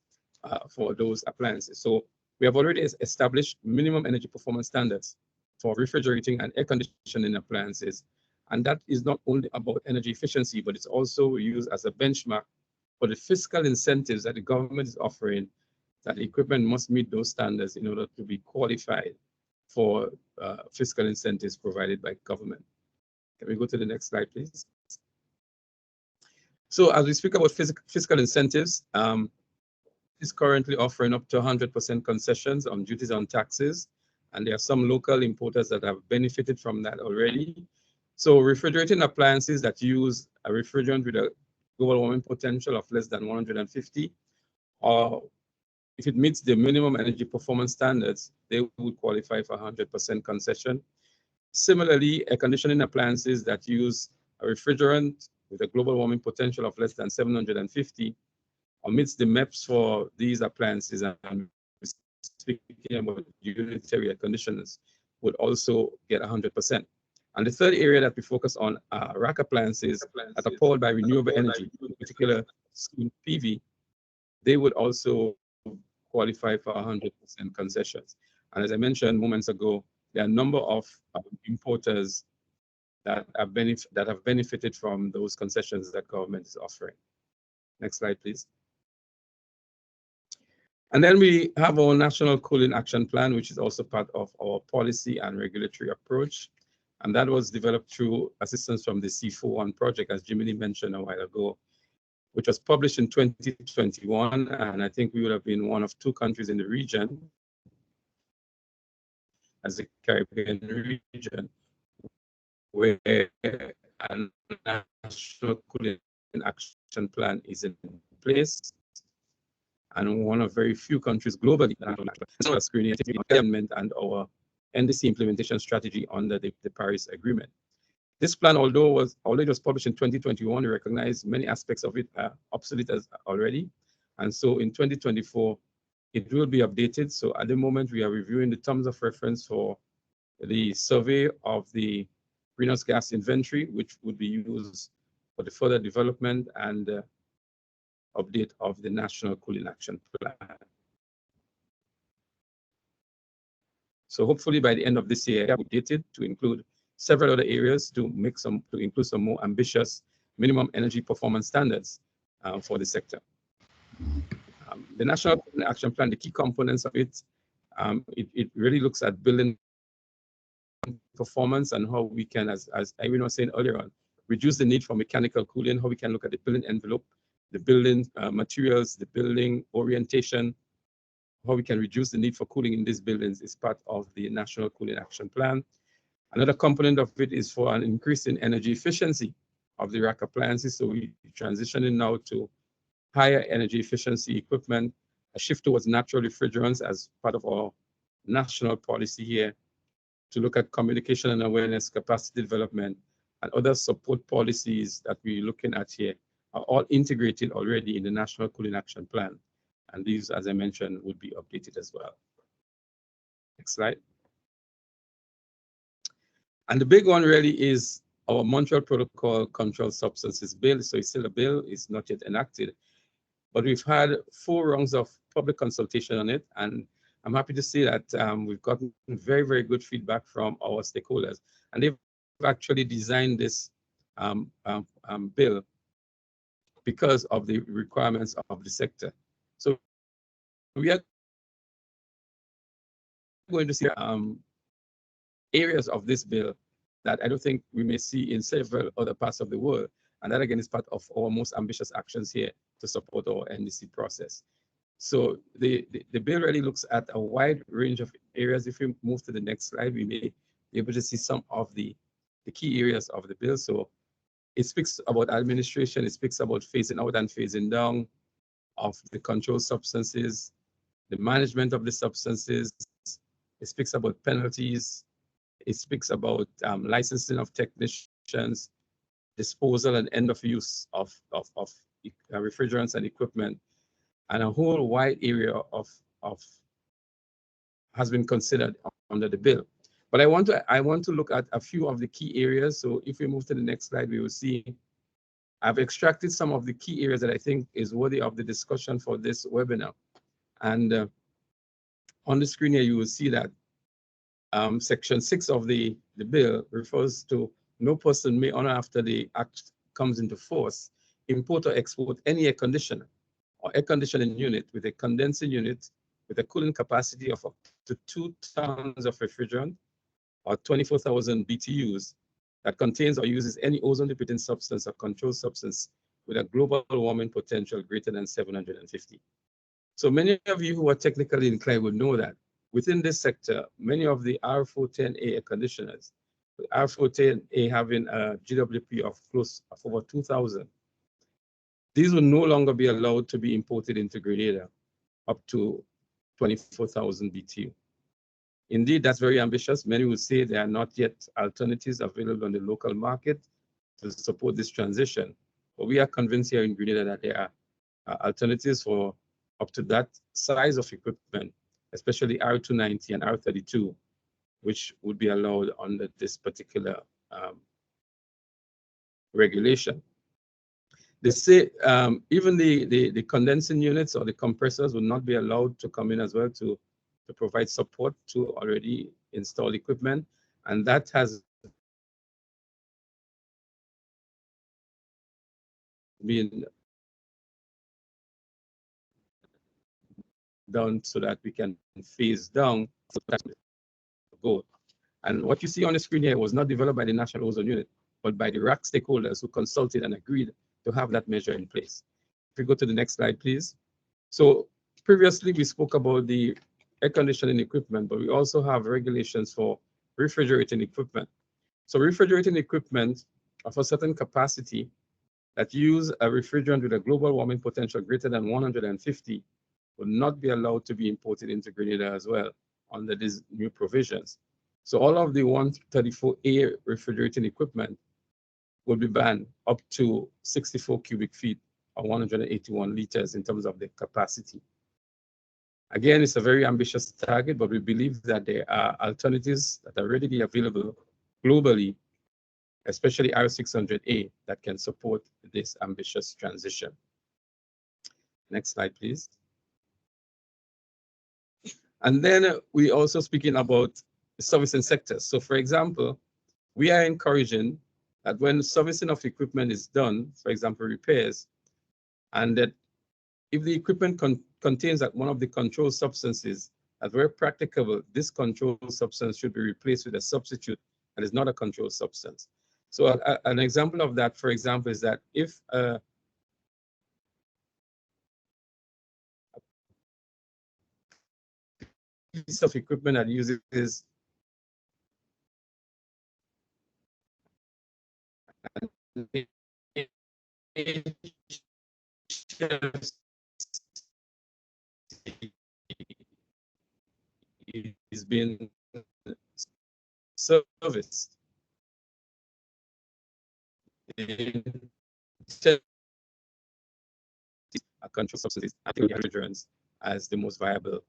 Speaker 5: for those appliances. So we have already established minimum energy performance standards for refrigerating and air conditioning appliances. And that is not only about energy efficiency, but it's also used as a benchmark for the fiscal incentives that the government is offering, that the equipment must meet those standards in order to be qualified for fiscal incentives provided by government. Can we go to the next slide, please? So as we speak about fiscal incentives, is currently offering up to 100% concessions on duties on taxes. And there are some local importers that have benefited from that already. So refrigerating appliances that use a refrigerant with a global warming potential of less than 150, or if it meets the minimum energy performance standards, they would qualify for 100% concession. Similarly, air conditioning appliances that use a refrigerant with a global warming potential of less than 750, amidst the MEPs for these appliances, and speaking about unitary air conditioners, would also get 100%. And the third area that we focus on are rack appliances that are powered by renewable energy, in particular PV. They would also qualify for 100% concessions. And as I mentioned moments ago, there are a number of importers that have benefited from those concessions that government is offering. Next slide, please. And then we have our National Cooling Action Plan, which is also part of our policy and regulatory approach. And that was developed through assistance from the C41 project, as Jimmy mentioned a while ago, which was published in 2021. And I think we would have been one of two countries in the region, as the Caribbean region, where a National Cooling Action Plan is in place, and one of very few countries globally that have a screening element and our NDC implementation strategy under the Paris Agreement. This plan, although it was published in 2021, we recognize many aspects of it are obsolete as already. And so in 2024, it will be updated. So at the moment, we are reviewing the terms of reference for the survey of the greenhouse gas inventory, which would be used for the further development and update of the National Cooling Action Plan. So hopefully by the end of this year, we updated to include several other areas to include some more ambitious minimum energy performance standards for the sector. The National Cooling Action Plan, the key components of it, it really looks at building performance and how we can, as Irene was saying earlier on, reduce the need for mechanical cooling, how we can look at the building envelope, the building materials, the building orientation, how we can reduce the need for cooling in these buildings is part of the National Cooling Action Plan. Another component of it is for an increase in energy efficiency of the rack appliances. So we're transitioning now to higher energy efficiency equipment, a shift towards natural refrigerants as part of our national policy here to look at communication and awareness, capacity development, and other support policies that we're looking at here are all integrated already in the National Cooling Action Plan. And these, as I mentioned, would be updated as well. Next slide. And the big one really is our Montreal Protocol Controlled Substances Bill. So it's still a bill, it's not yet enacted, but we've had 4 rounds of public consultation on it. And I'm happy to see that we've gotten very, very good feedback from our stakeholders. And they've actually designed this bill because of the requirements of the sector. So we are going to see areas of this bill that I don't think we may see in several other parts of the world. And that again is part of our most ambitious actions here to support our NDC process. So the bill really looks at a wide range of areas. If we move to the next slide, we may be able to see some of the key areas of the bill. So it speaks about administration, it speaks about phasing out and phasing down of the controlled substances, the management of the substances, it speaks about penalties, it speaks about licensing of technicians, disposal and end of use of refrigerants and equipment, and a whole wide area of has been considered under the bill. But I want to look at a few of the key areas. So if we move to the next slide, we will see I've extracted some of the key areas that I think is worthy of the discussion for this webinar. And on the screen here, you will see that Section 6 of the bill refers to no person may, on or after the act comes into force, import or export any air conditioner or air conditioning unit with a condensing unit with a cooling capacity of up to 2 tons of refrigerant or 24,000 BTUs that contains or uses any ozone-depleting substance or controlled substance with a global warming potential greater than 750. So many of you who are technically inclined would know that within this sector, many of the R410A air conditioners, R410A having a GWP of over 2,000, these will no longer be allowed to be imported into Grenada up to 24,000 BTU. Indeed, that's very ambitious. Many will say there are not yet alternatives available on the local market to support this transition. But we are convinced here in Grenada that there are alternatives for up to that size of equipment, especially R290 and R32, which would be allowed under this particular regulation. They say even the condensing units or the compressors will not be allowed to come in as well to provide support to already installed equipment. And that has been done so that we can phase down the goal. And what you see on the screen here was not developed by the National Ozone Unit, but by the RAC stakeholders who consulted and agreed to have that measure in place. If we go to the next slide, please. So previously we spoke about the air conditioning equipment, but we also have regulations for refrigerating equipment. So refrigerating equipment of a certain capacity that use a refrigerant with a global warming potential greater than 150 will not be allowed to be imported into Grenada as well under these new provisions. So all of the 134A refrigerating equipment will be banned up to 64 cubic feet or 181 liters in terms of the capacity. Again, it's a very ambitious target, but we believe that there are alternatives that are readily available globally, especially R600A, that can support this ambitious transition. Next slide, please. And then we also speaking about the servicing sectors. So for example, we are encouraging that when servicing of equipment is done, for example, repairs, and that if the equipment contains that one of the controlled substances, that where practicable, this controlled substance should be replaced with a substitute that is not a controlled substance. So an example of that, for example, is that if a piece of equipment that uses is being serviced in controlled substances and refrigerants as the most viable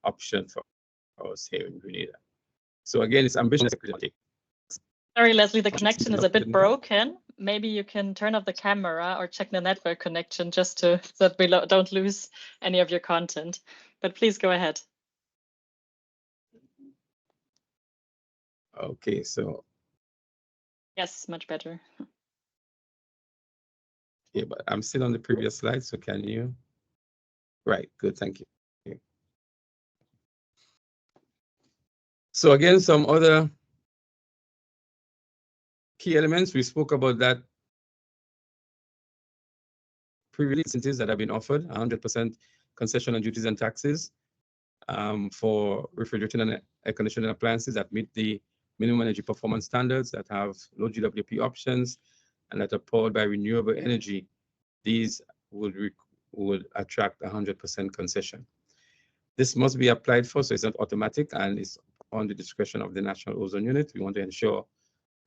Speaker 5: option for us here in Grenada. So again, it's ambitious.
Speaker 1: Sorry, Leslie, the connection is a bit broken. Maybe you can turn off the camera or check the network connection just so that we don't lose any of your content. But please go ahead.
Speaker 5: Okay, so.
Speaker 1: Yes, much better.
Speaker 5: Yeah, but I'm still on the previous slide, so can you? Right, good, thank you. So again, some other key elements, we spoke about that previously, incentives that have been offered, 100% concession on duties and taxes for refrigerating and air conditioning appliances that meet the minimum energy performance standards, that have low GWP options, and that are powered by renewable energy. These would attract 100% concession. This must be applied for, so it's not automatic, and it's on the discretion of the National Ozone Unit. We want to ensure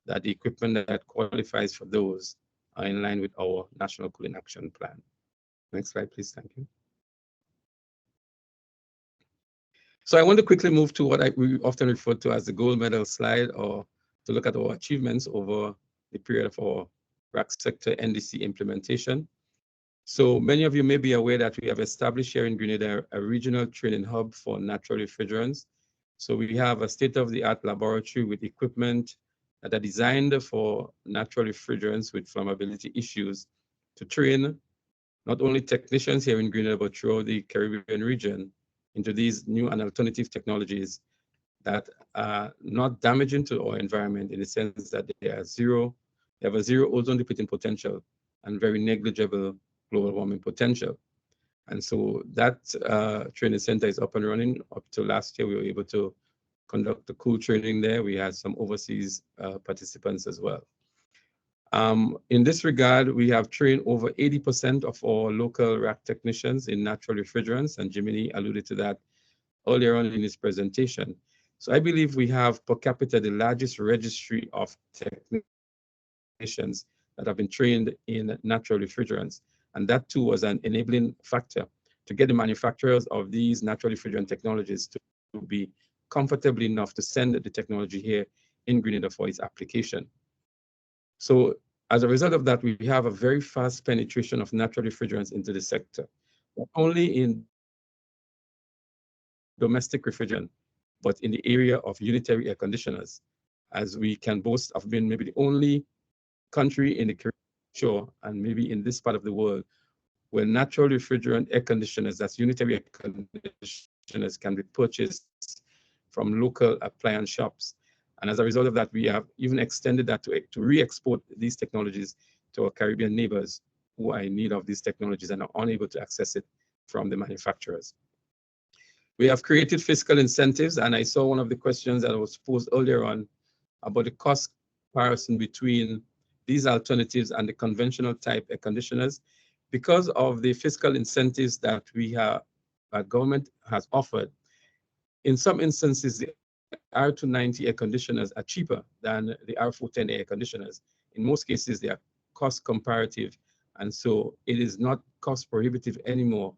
Speaker 5: that the equipment that qualifies for those are in line with our National Cooling Action Plan. Next slide, please. Thank you. So I want to quickly move to what we often refer to as the gold medal slide, or to look at our achievements over the period of our RAC sector NDC implementation. So many of you may be aware that we have established here in Grenada a regional training hub for natural refrigerants. So we have a state-of-the-art laboratory with equipment that are designed for natural refrigerants with flammability issues to train not only technicians here in Grenada, but throughout the Caribbean region into these new and alternative technologies that are not damaging to our environment, in the sense that they have a zero ozone depleting potential and very negligible global warming potential. And so that training center is up and running. Up to last year, we were able to conduct the cool training there. We had some overseas participants as well. In this regard, we have trained over 80% of our local RAC technicians in natural refrigerants, and Jiminy alluded to that earlier on in his presentation. So I believe we have per capita the largest registry of technicians that have been trained in natural refrigerants. And that too was an enabling factor to get the manufacturers of these natural refrigerant technologies to be comfortable enough to send the technology here in Grenada for its application. So as a result of that, we have a very fast penetration of natural refrigerants into the sector, not only in domestic refrigerant, but in the area of unitary air conditioners, as we can boast of being maybe the only country in the Caribbean shore, and maybe in this part of the world, where natural refrigerant air conditioners, that's unitary air conditioners, can be purchased from local appliance shops. And as a result of that, we have even extended that to re-export these technologies to our Caribbean neighbors who are in need of these technologies and are unable to access it from the manufacturers. We have created fiscal incentives, and I saw one of the questions that was posed earlier on about the cost comparison between these alternatives and the conventional type air conditioners. Because of the fiscal incentives that government has offered, in some instances, the R290 air conditioners are cheaper than the R410 air conditioners. In most cases, they are cost comparative, and so it is not cost prohibitive anymore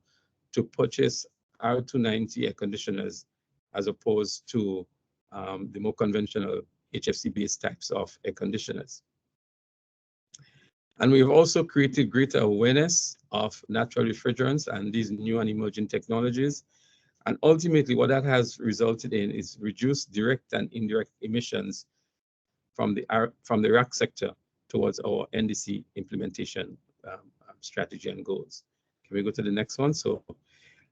Speaker 5: to purchase R290 air conditioners as opposed to the more conventional HFC-based types of air conditioners. And we've also created greater awareness of natural refrigerants and these new and emerging technologies. And ultimately, what that has resulted in is reduced direct and indirect emissions from the RAC sector towards our NDC implementation strategy and goals. Can we go to the next one? So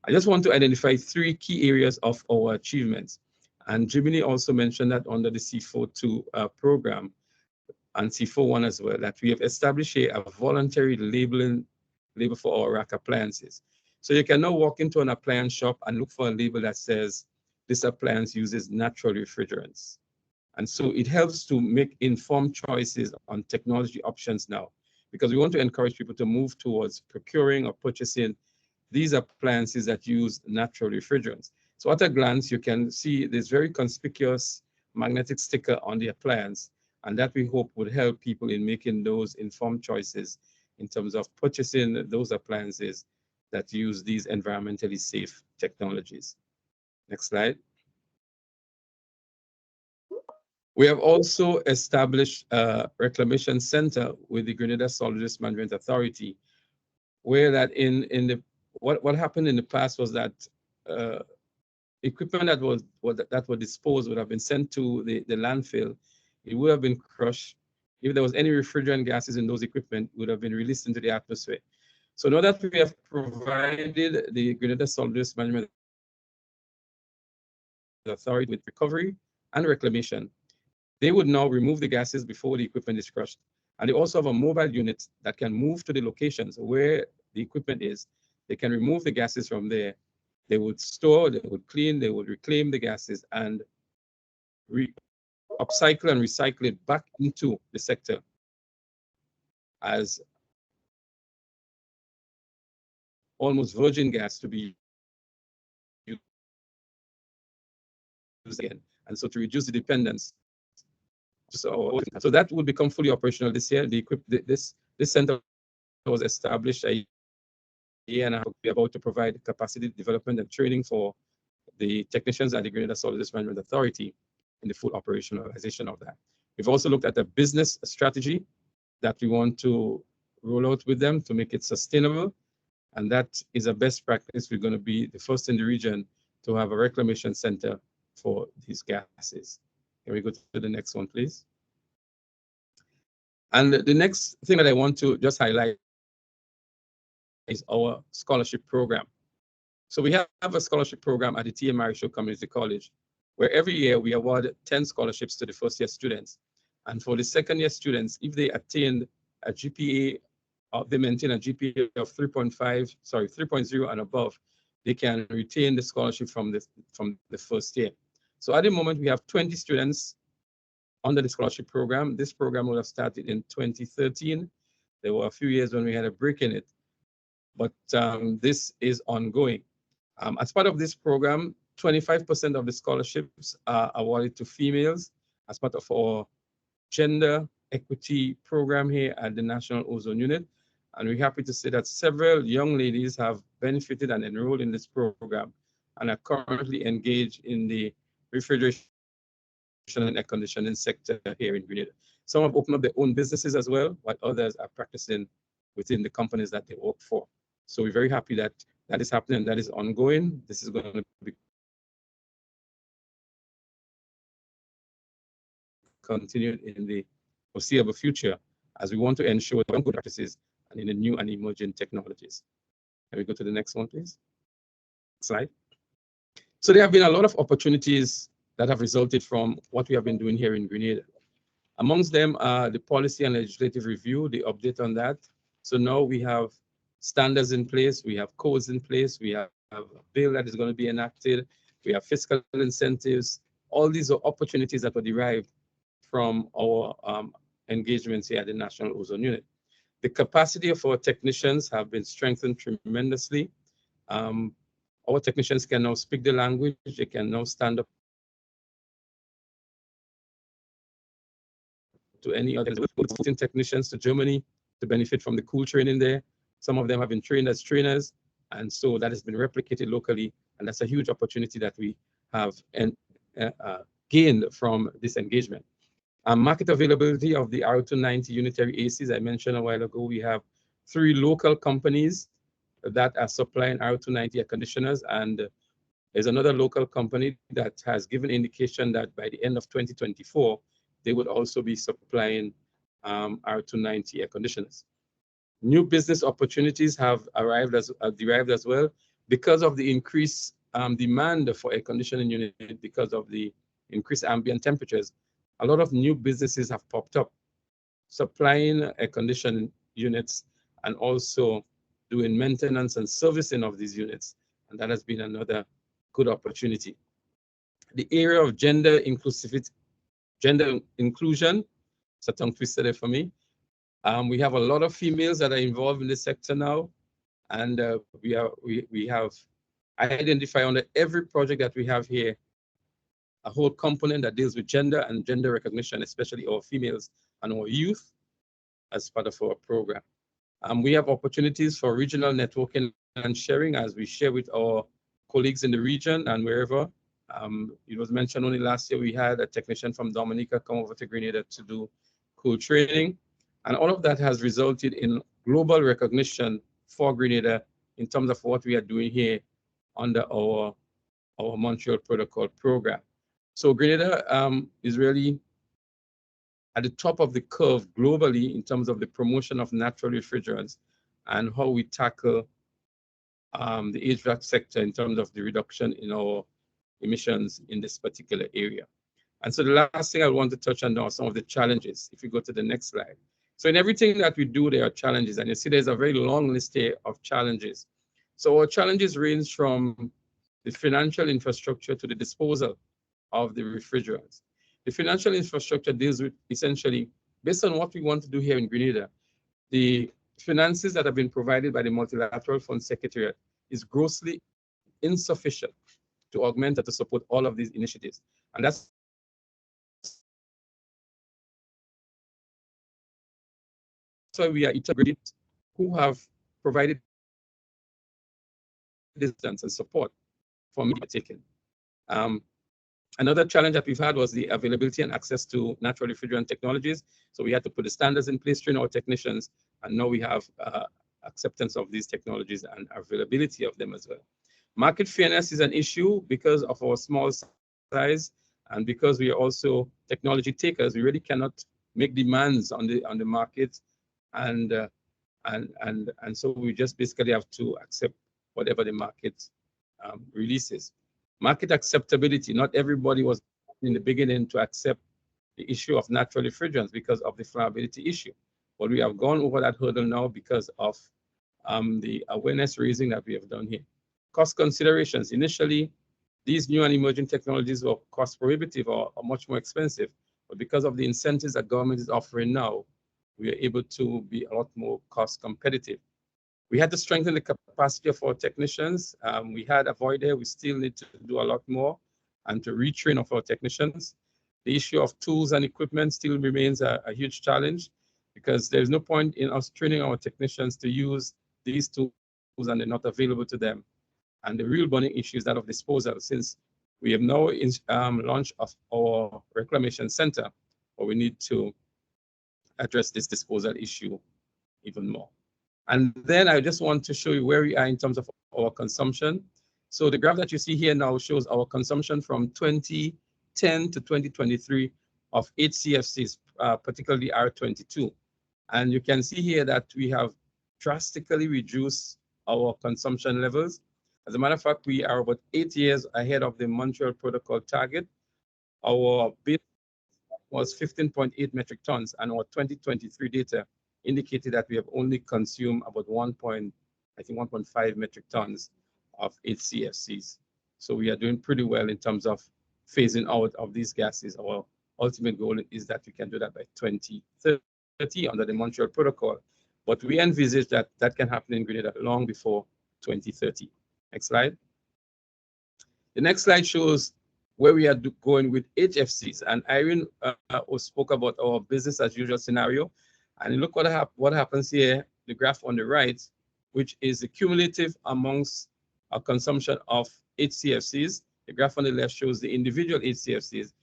Speaker 5: I just want to identify 3 key areas of our achievements. And Jiminy also mentioned that under the C42 program, and C41 as well, that we have established a voluntary label for our RAC appliances. So you can now walk into an appliance shop and look for a label that says, this appliance uses natural refrigerants. And so it helps to make informed choices on technology options now, because we want to encourage people to move towards procuring or purchasing these appliances that use natural refrigerants. So at a glance, you can see this very conspicuous magnetic sticker on the appliance, and that we hope would help people in making those informed choices in terms of purchasing those appliances that use these environmentally safe technologies. Next slide. We have also established a reclamation center with the Grenada Solid Waste Management Authority, where that what happened in the past was that equipment that were disposed would have been sent to the landfill. It would have been crushed. If there was any refrigerant gases in those equipment, it would have been released into the atmosphere. So now that we have provided the Grenada Solid Waste Management Authority with recovery and reclamation, they would now remove the gases before the equipment is crushed. And they also have a mobile unit that can move to the locations where the equipment is. They can remove the gases from there. They would store, they would clean, they would reclaim the gases and upcycle and recycle it back into the sector as almost virgin gas to be used again. And so to reduce the dependence. So that will become fully operational this year. This center was established a year and a half. We're about to provide capacity development and training for the technicians at the Grenada Solid Waste Management Authority in the full operationalization of that. We've also looked at a business strategy that we want to roll out with them to make it sustainable. And that is a best practice. We're going to be the first in the region to have a reclamation center for these gases. Can we go to the next one, please? And the next thing that I want to just highlight is our scholarship program. So we have a scholarship program at the T.M. Marisho Community College, where every year we award 10 scholarships to the first-year students. And for the second-year students, if they attained a GPA, or they maintain a GPA of 3.0 and above, they can retain the scholarship from the first year. So at the moment, we have 20 students under the scholarship program. This program would have started in 2013. There were a few years when we had a break in it, but this is ongoing. As part of this program, 25% of the scholarships are awarded to females as part of our gender equity program here at the National Ozone Unit. And we're happy to say that several young ladies have benefited and enrolled in this program and are currently engaged in the refrigeration and air conditioning sector here in Grenada. Some have opened up their own businesses as well, while others are practicing within the companies that they work for. So we're very happy that that is happening, that is ongoing. This is going to be continued in the foreseeable future as we want to ensure good practices and in the new and emerging technologies. Can we go to the next one, please? Slide. So there have been a lot of opportunities that have resulted from what we have been doing here in Grenada. Amongst them are the policy and legislative review, the update on that. So now we have standards in place, we have codes in place, we have a bill that is going to be enacted, we have fiscal incentives. All these are opportunities that were derived from our engagements here at the National Ozone Unit. The capacity of our technicians have been strengthened tremendously. Our technicians can now speak the language, they can now stand up to any other technicians to Germany to benefit from the cool training there. Some of them have been trained as trainers, and so that has been replicated locally, and that's a huge opportunity that we have gained from this engagement. Market availability of the R290 unitary ACs, I mentioned a while ago, we have 3 local companies that are supplying R290 air conditioners, and there's another local company that has given indication that by the end of 2024, they would also be supplying R290 air conditioners. New business opportunities have derived as well because of the increased demand for air conditioning units because of the increased ambient temperatures. A lot of new businesses have popped up, supplying air conditioning units and also doing maintenance and servicing of these units. And that has been another good opportunity. The area of gender inclusivity Gender inclusion, it's a tongue twister there for me. We have a lot of females that are involved in the sector now, and we have identified under every project that we have here a whole component that deals with gender and gender recognition, especially our females and our youth, as part of our program. We have opportunities for regional networking and sharing as we share with our colleagues in the region and wherever. It was mentioned only last year we had a technician from Dominica come over to Grenada to do cool training. And all of that has resulted in global recognition for Grenada in terms of what we are doing here under our Montreal Protocol program. So Grenada is really at the top of the curve globally in terms of the promotion of natural refrigerants and how we tackle the HVAC sector in terms of the reduction in our emissions in this particular area. And so the last thing I want to touch on are some of the challenges. If you go to the next slide. So in everything that we do, there are challenges, and you see there's a very long list here of challenges. So our challenges range from the financial infrastructure to the disposal of the refrigerants. The financial infrastructure deals with essentially, based on what we want to do here in Grenada, the finances that have been provided by the Multilateral Fund Secretariat is grossly insufficient to augment and to support all of these initiatives. And that's why we are integrated who have provided distance and support for me taken. Another challenge that we've had was the availability and access to natural refrigerant technologies. So we had to put the standards in place, train our technicians, and now we have acceptance of these technologies and availability of them as well. Market fairness is an issue because of our small size and because we are also technology takers. We really cannot make demands on the market, and so we just basically have to accept whatever the market releases. Market acceptability. Not everybody was in the beginning to accept the issue of natural refrigerants because of the flammability issue. But we have gone over that hurdle now because of the awareness raising that we have done here. Cost considerations. Initially, these new and emerging technologies were cost prohibitive or much more expensive. But because of the incentives that government is offering now, we are able to be a lot more cost competitive. We had to strengthen the capacity of our technicians. We had a void there. We still need to do a lot more and to retrain of our technicians. The issue of tools and equipment still remains a huge challenge because there's no point in us training our technicians to use these tools and they're not available to them. And the real burning issue is that of disposal, since we have now launched our reclamation center, but we need to address this disposal issue even more. And then I just want to show you where we are in terms of our consumption. So the graph that you see here now shows our consumption from 2010 to 2023 of HCFCs, particularly R22. And you can see here that we have drastically reduced our consumption levels. As a matter of fact, we are about 8 years ahead of the Montreal Protocol target. Our base was 15.8 metric tons, and our 2023 data indicated that we have only consumed about 1.5 metric tons of HCFCs. So we are doing pretty well in terms of phasing out of these gases. Our ultimate goal is that we can do that by 2030 under the Montreal Protocol. But we envisage that that can happen in Grenada long before 2030. Next slide. The next slide shows where we are going with HFCs. And Irene spoke about our business as usual scenario. And look what happens here, the graph on the right, which is the cumulative amongst our consumption of HCFCs. The graph on the left shows the individual HCFCs.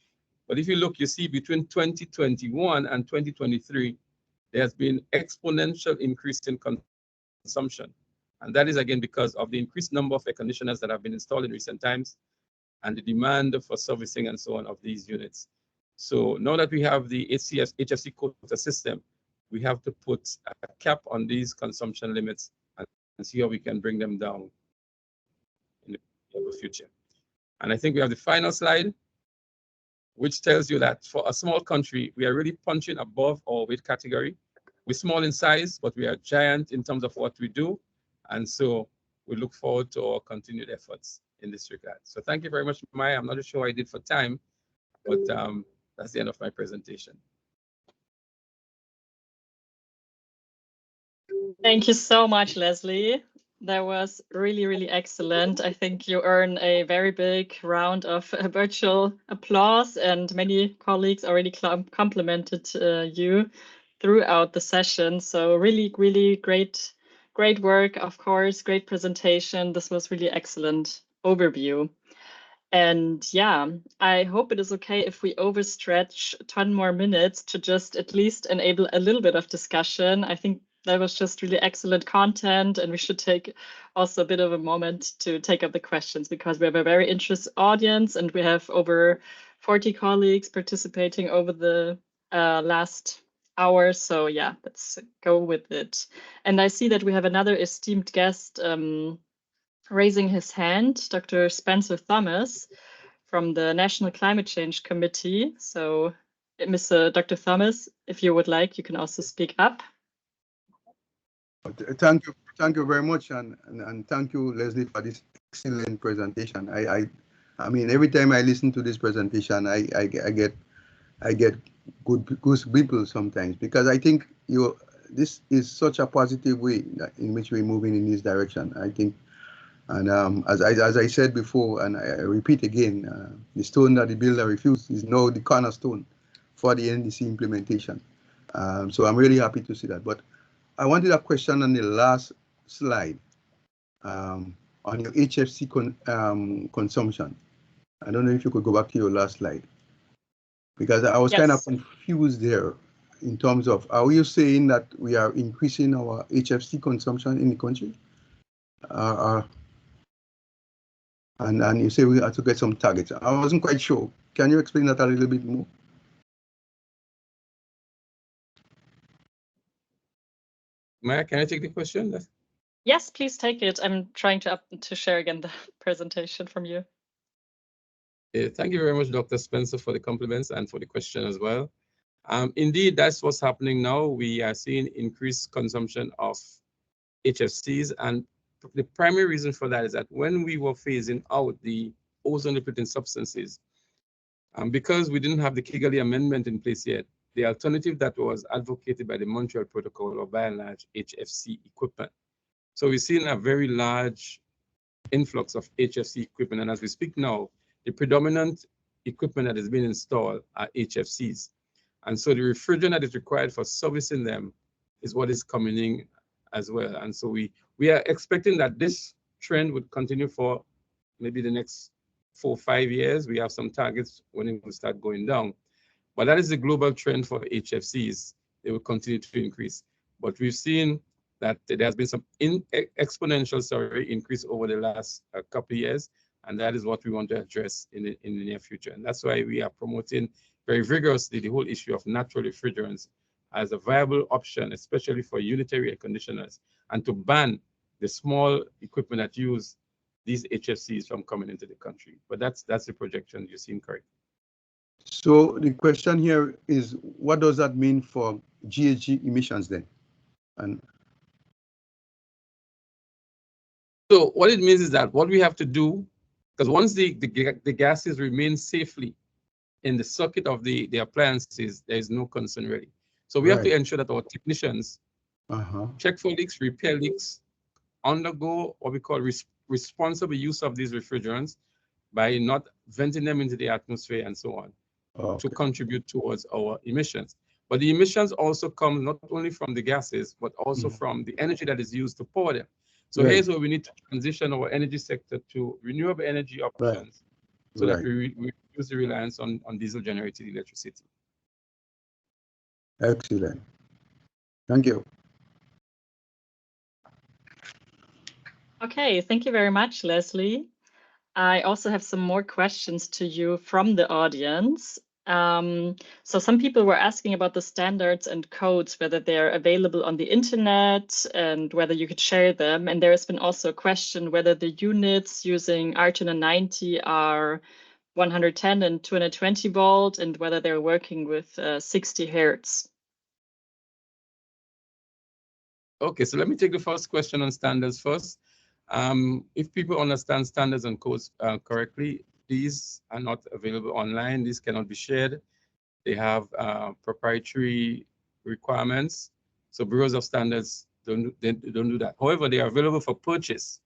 Speaker 5: But if you look, you see between 2021 and 2023, there has been exponential increase in consumption. And that is, again, because of the increased number of air conditioners that have been installed in recent times and the demand for servicing and so on of these units. So now that we have the HFC quota system, we have to put a cap on these consumption limits and see how we can bring them down in the future. And I think we have the final slide, which tells you that for a small country, we are really punching above our weight category. We're small in size, but we are giant in terms of what we do. And so we look forward to our continued efforts in this regard. So thank you very much, Maya. I'm not sure I did for time, but that's the end of my presentation.
Speaker 1: Thank you so much, Leslie. That was really, really excellent. I think you earn a very big round of virtual applause, and many colleagues already complimented you throughout the session. So really, really great work, of course, great presentation. This was really excellent overview. And yeah, I hope it is okay if we overstretch 10 more minutes to just at least enable a little bit of discussion. I think that was just really excellent content, and we should take also a bit of a moment to take up the questions, because we have a very interested audience and we have over 40 colleagues participating over the last hour. So yeah, let's go with it. And I see that we have another esteemed guest raising his hand, Dr. Spencer Thomas from the National Climate Change Committee. So, Mr. Dr. Thomas, if you would like, you can also speak up.
Speaker 6: Thank you very much, and thank you, Leslie, for this excellent presentation. I mean, every time I listen to this presentation, I get goosebumps sometimes, because I think this is such a positive way in which we're moving in this direction. I think, and as I said before, and I repeat again, the stone that the builder refused is now the cornerstone for the NDC implementation. So I'm really happy to see that. But I wanted a question on the last slide on your HFC consumption. I don't know if you could go back to your last slide, because I was kind of confused there in terms of, are you saying that we are increasing our HFC consumption in the country? And you say we have to get some targets. I wasn't quite sure. Can you explain that a little bit more?
Speaker 5: Maya, can I take the question?
Speaker 1: Yes, please take it. I'm trying to share again the presentation from you.
Speaker 5: Thank you very much, Dr. Spencer, for the compliments and for the question as well. Indeed, that's what's happening now. We are seeing increased consumption of HFCs, and the primary reason for that is that when we were phasing out the ozone-depleting substances, because we didn't have the Kigali Amendment in place yet, the alternative that was advocated by the Montreal Protocol were by and large HFC equipment. So we've seen a very large influx of HFC equipment, and as we speak now, the predominant equipment that is being installed are HFCs. And so the refrigerant that is required for servicing them is what is coming in as well. And so we are expecting that this trend would continue for maybe the next 4 or 5 years. We have some targets when it will start going down. But that is the global trend for HFCs. They will continue to increase. But we've seen that there has been some exponential increase over the last couple of years, and that is what we want to address in the near future. And that's why we are promoting very vigorously the whole issue of natural refrigerants as a viable option, especially for unitary air conditioners, and to ban the small equipment that use these HFCs from coming into the country. But that's the projection. You seem correct.
Speaker 6: So the question here is, what does that mean for GHG emissions then? And
Speaker 5: so what it means is that what we have to do, because once the gases remain safely in the circuit of the appliances, there is no concern really. So we have to ensure that our technicians check for leaks, repair leaks, undergo what we call responsible use of these refrigerants by not venting them into the atmosphere and so on, to contribute towards our emissions. But the emissions also come not only from the gases, but also from the energy that is used to power them. So here's where we need to transition our energy sector to renewable energy options, so that we reduce the reliance on diesel-generated electricity.
Speaker 6: Excellent. Thank you.
Speaker 1: Okay, thank you very much, Leslie. I also have some more questions to you from the audience. So some people were asking about the standards and codes, whether they're available on the internet and whether you could share them. And there has been also a question whether the units using R290 are 110 and 220 volt, and whether they're working with 60 hertz.
Speaker 5: Okay, so let me take the first question on standards first. If people understand standards and codes correctly, these are not available online. These cannot be shared. They have proprietary requirements. So bureaus of standards don't do that. However, they are available for purchase.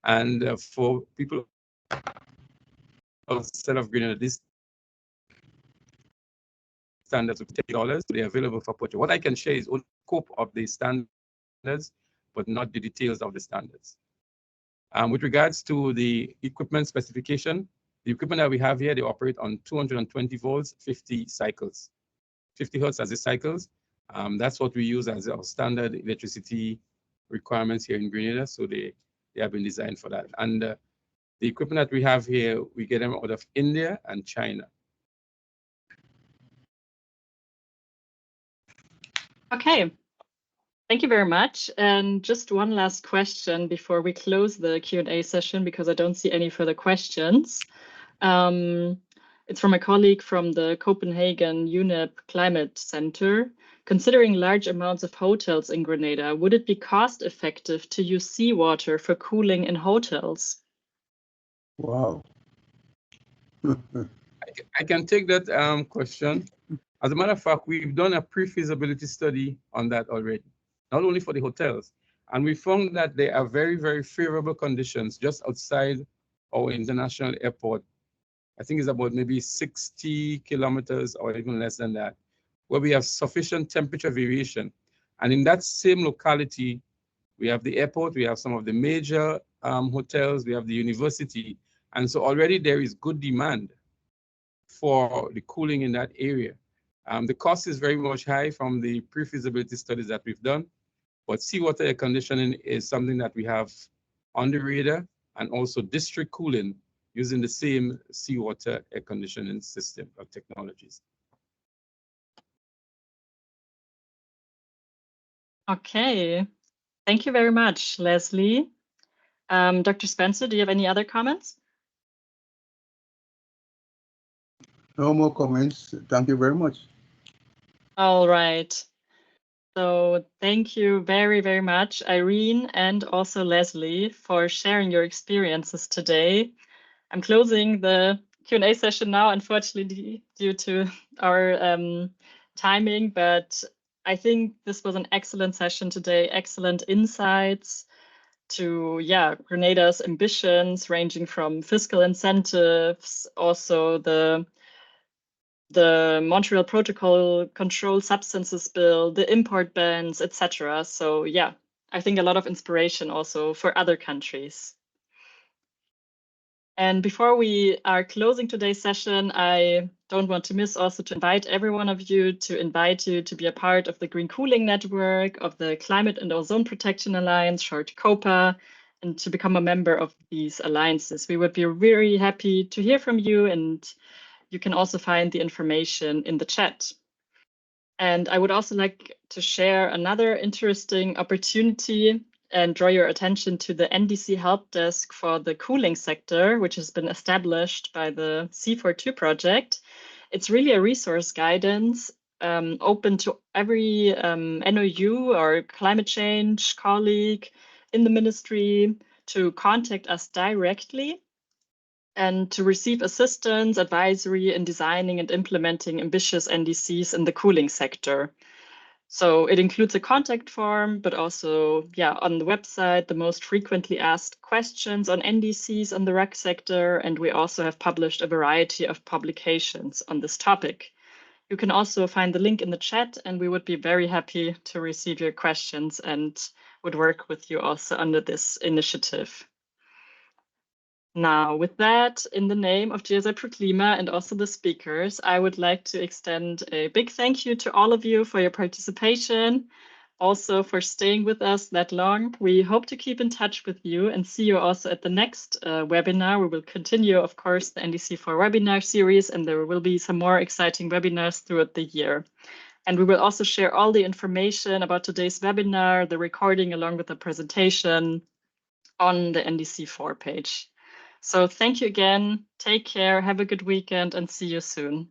Speaker 5: And for people outside of Grenada, these standards would $10. They are available for purchase. What I can share is only the scope of the standards, but not the details of the standards. With regards to the equipment specification, the equipment that we have here, they operate on 220 volts, 50 cycles, 50 hertz as the cycles. That's what we use as our standard electricity requirements here in Grenada. So they have been designed for that. And the equipment that we have here, we get them out of India and China.
Speaker 1: Okay. Thank you very much. And just one last question before we close the Q&A session, because I don't see any further questions. It's from a colleague from the Copenhagen UNEP Climate Center. Considering large amounts of hotels in Grenada, would it be cost effective to use seawater for cooling in hotels?
Speaker 6: Wow.
Speaker 5: I can take that question. As a matter of fact, we've done a pre-feasibility study on that already, not only for the hotels. And we found that there are very, very favorable conditions just outside our international airport. I think it's about maybe 60 kilometers or even less than that, where we have sufficient temperature variation. And in that same locality, we have the airport, we have some of the major hotels, we have the university. And so already there is good demand for the cooling in that area. The cost is very much high from the pre-feasibility studies that we've done, but seawater air conditioning is something that we have on the radar, and also district cooling using the same seawater air conditioning system or technologies.
Speaker 1: Okay, thank you very much, Leslie. Dr. Spencer, do you have any other comments?
Speaker 6: No more comments. Thank you very much.
Speaker 1: All right. So thank you very, very much, Irene and also Leslie, for sharing your experiences today. I'm closing the Q&A session now, unfortunately, due to our timing, but I think this was an excellent session today, excellent insights to, Grenada's ambitions, ranging from fiscal incentives, also the Montreal Protocol controlled substances bill, the import bans, etc. So I think a lot of inspiration also for other countries. And before we are closing today's session, I don't want to miss also to invite every one of you to be a part of the Green Cooling Network, of the Climate and Ozone Protection Alliance, short COPA, and to become a member of these alliances. We would be very happy to hear from you, and you can also find the information in the chat. And I would also like to share another interesting opportunity and draw your attention to the NDC help desk for the cooling sector, which has been established by the C42 project. It's really a resource guidance open to every NOU or climate change colleague in the ministry to contact us directly and to receive assistance, advisory in designing and implementing ambitious NDCs in the cooling sector. So it includes a contact form, but also, on the website, the most frequently asked questions on NDCs on the REC sector. And we also have published a variety of publications on this topic. You can also find the link in the chat, and we would be very happy to receive your questions and would work with you also under this initiative. Now, with that, in the name of GSI Pro Klima and also the speakers, I would like to extend a big thank you to all of you for your participation, also for staying with us that long. We hope to keep in touch with you and see you also at the next webinar. We will continue, of course, the NDC4 webinar series, and there will be some more exciting webinars throughout the year. And we will also share all the information about today's webinar, the recording along with the presentation on the NDC4 page. So thank you again. Take care. Have a good weekend and see you soon.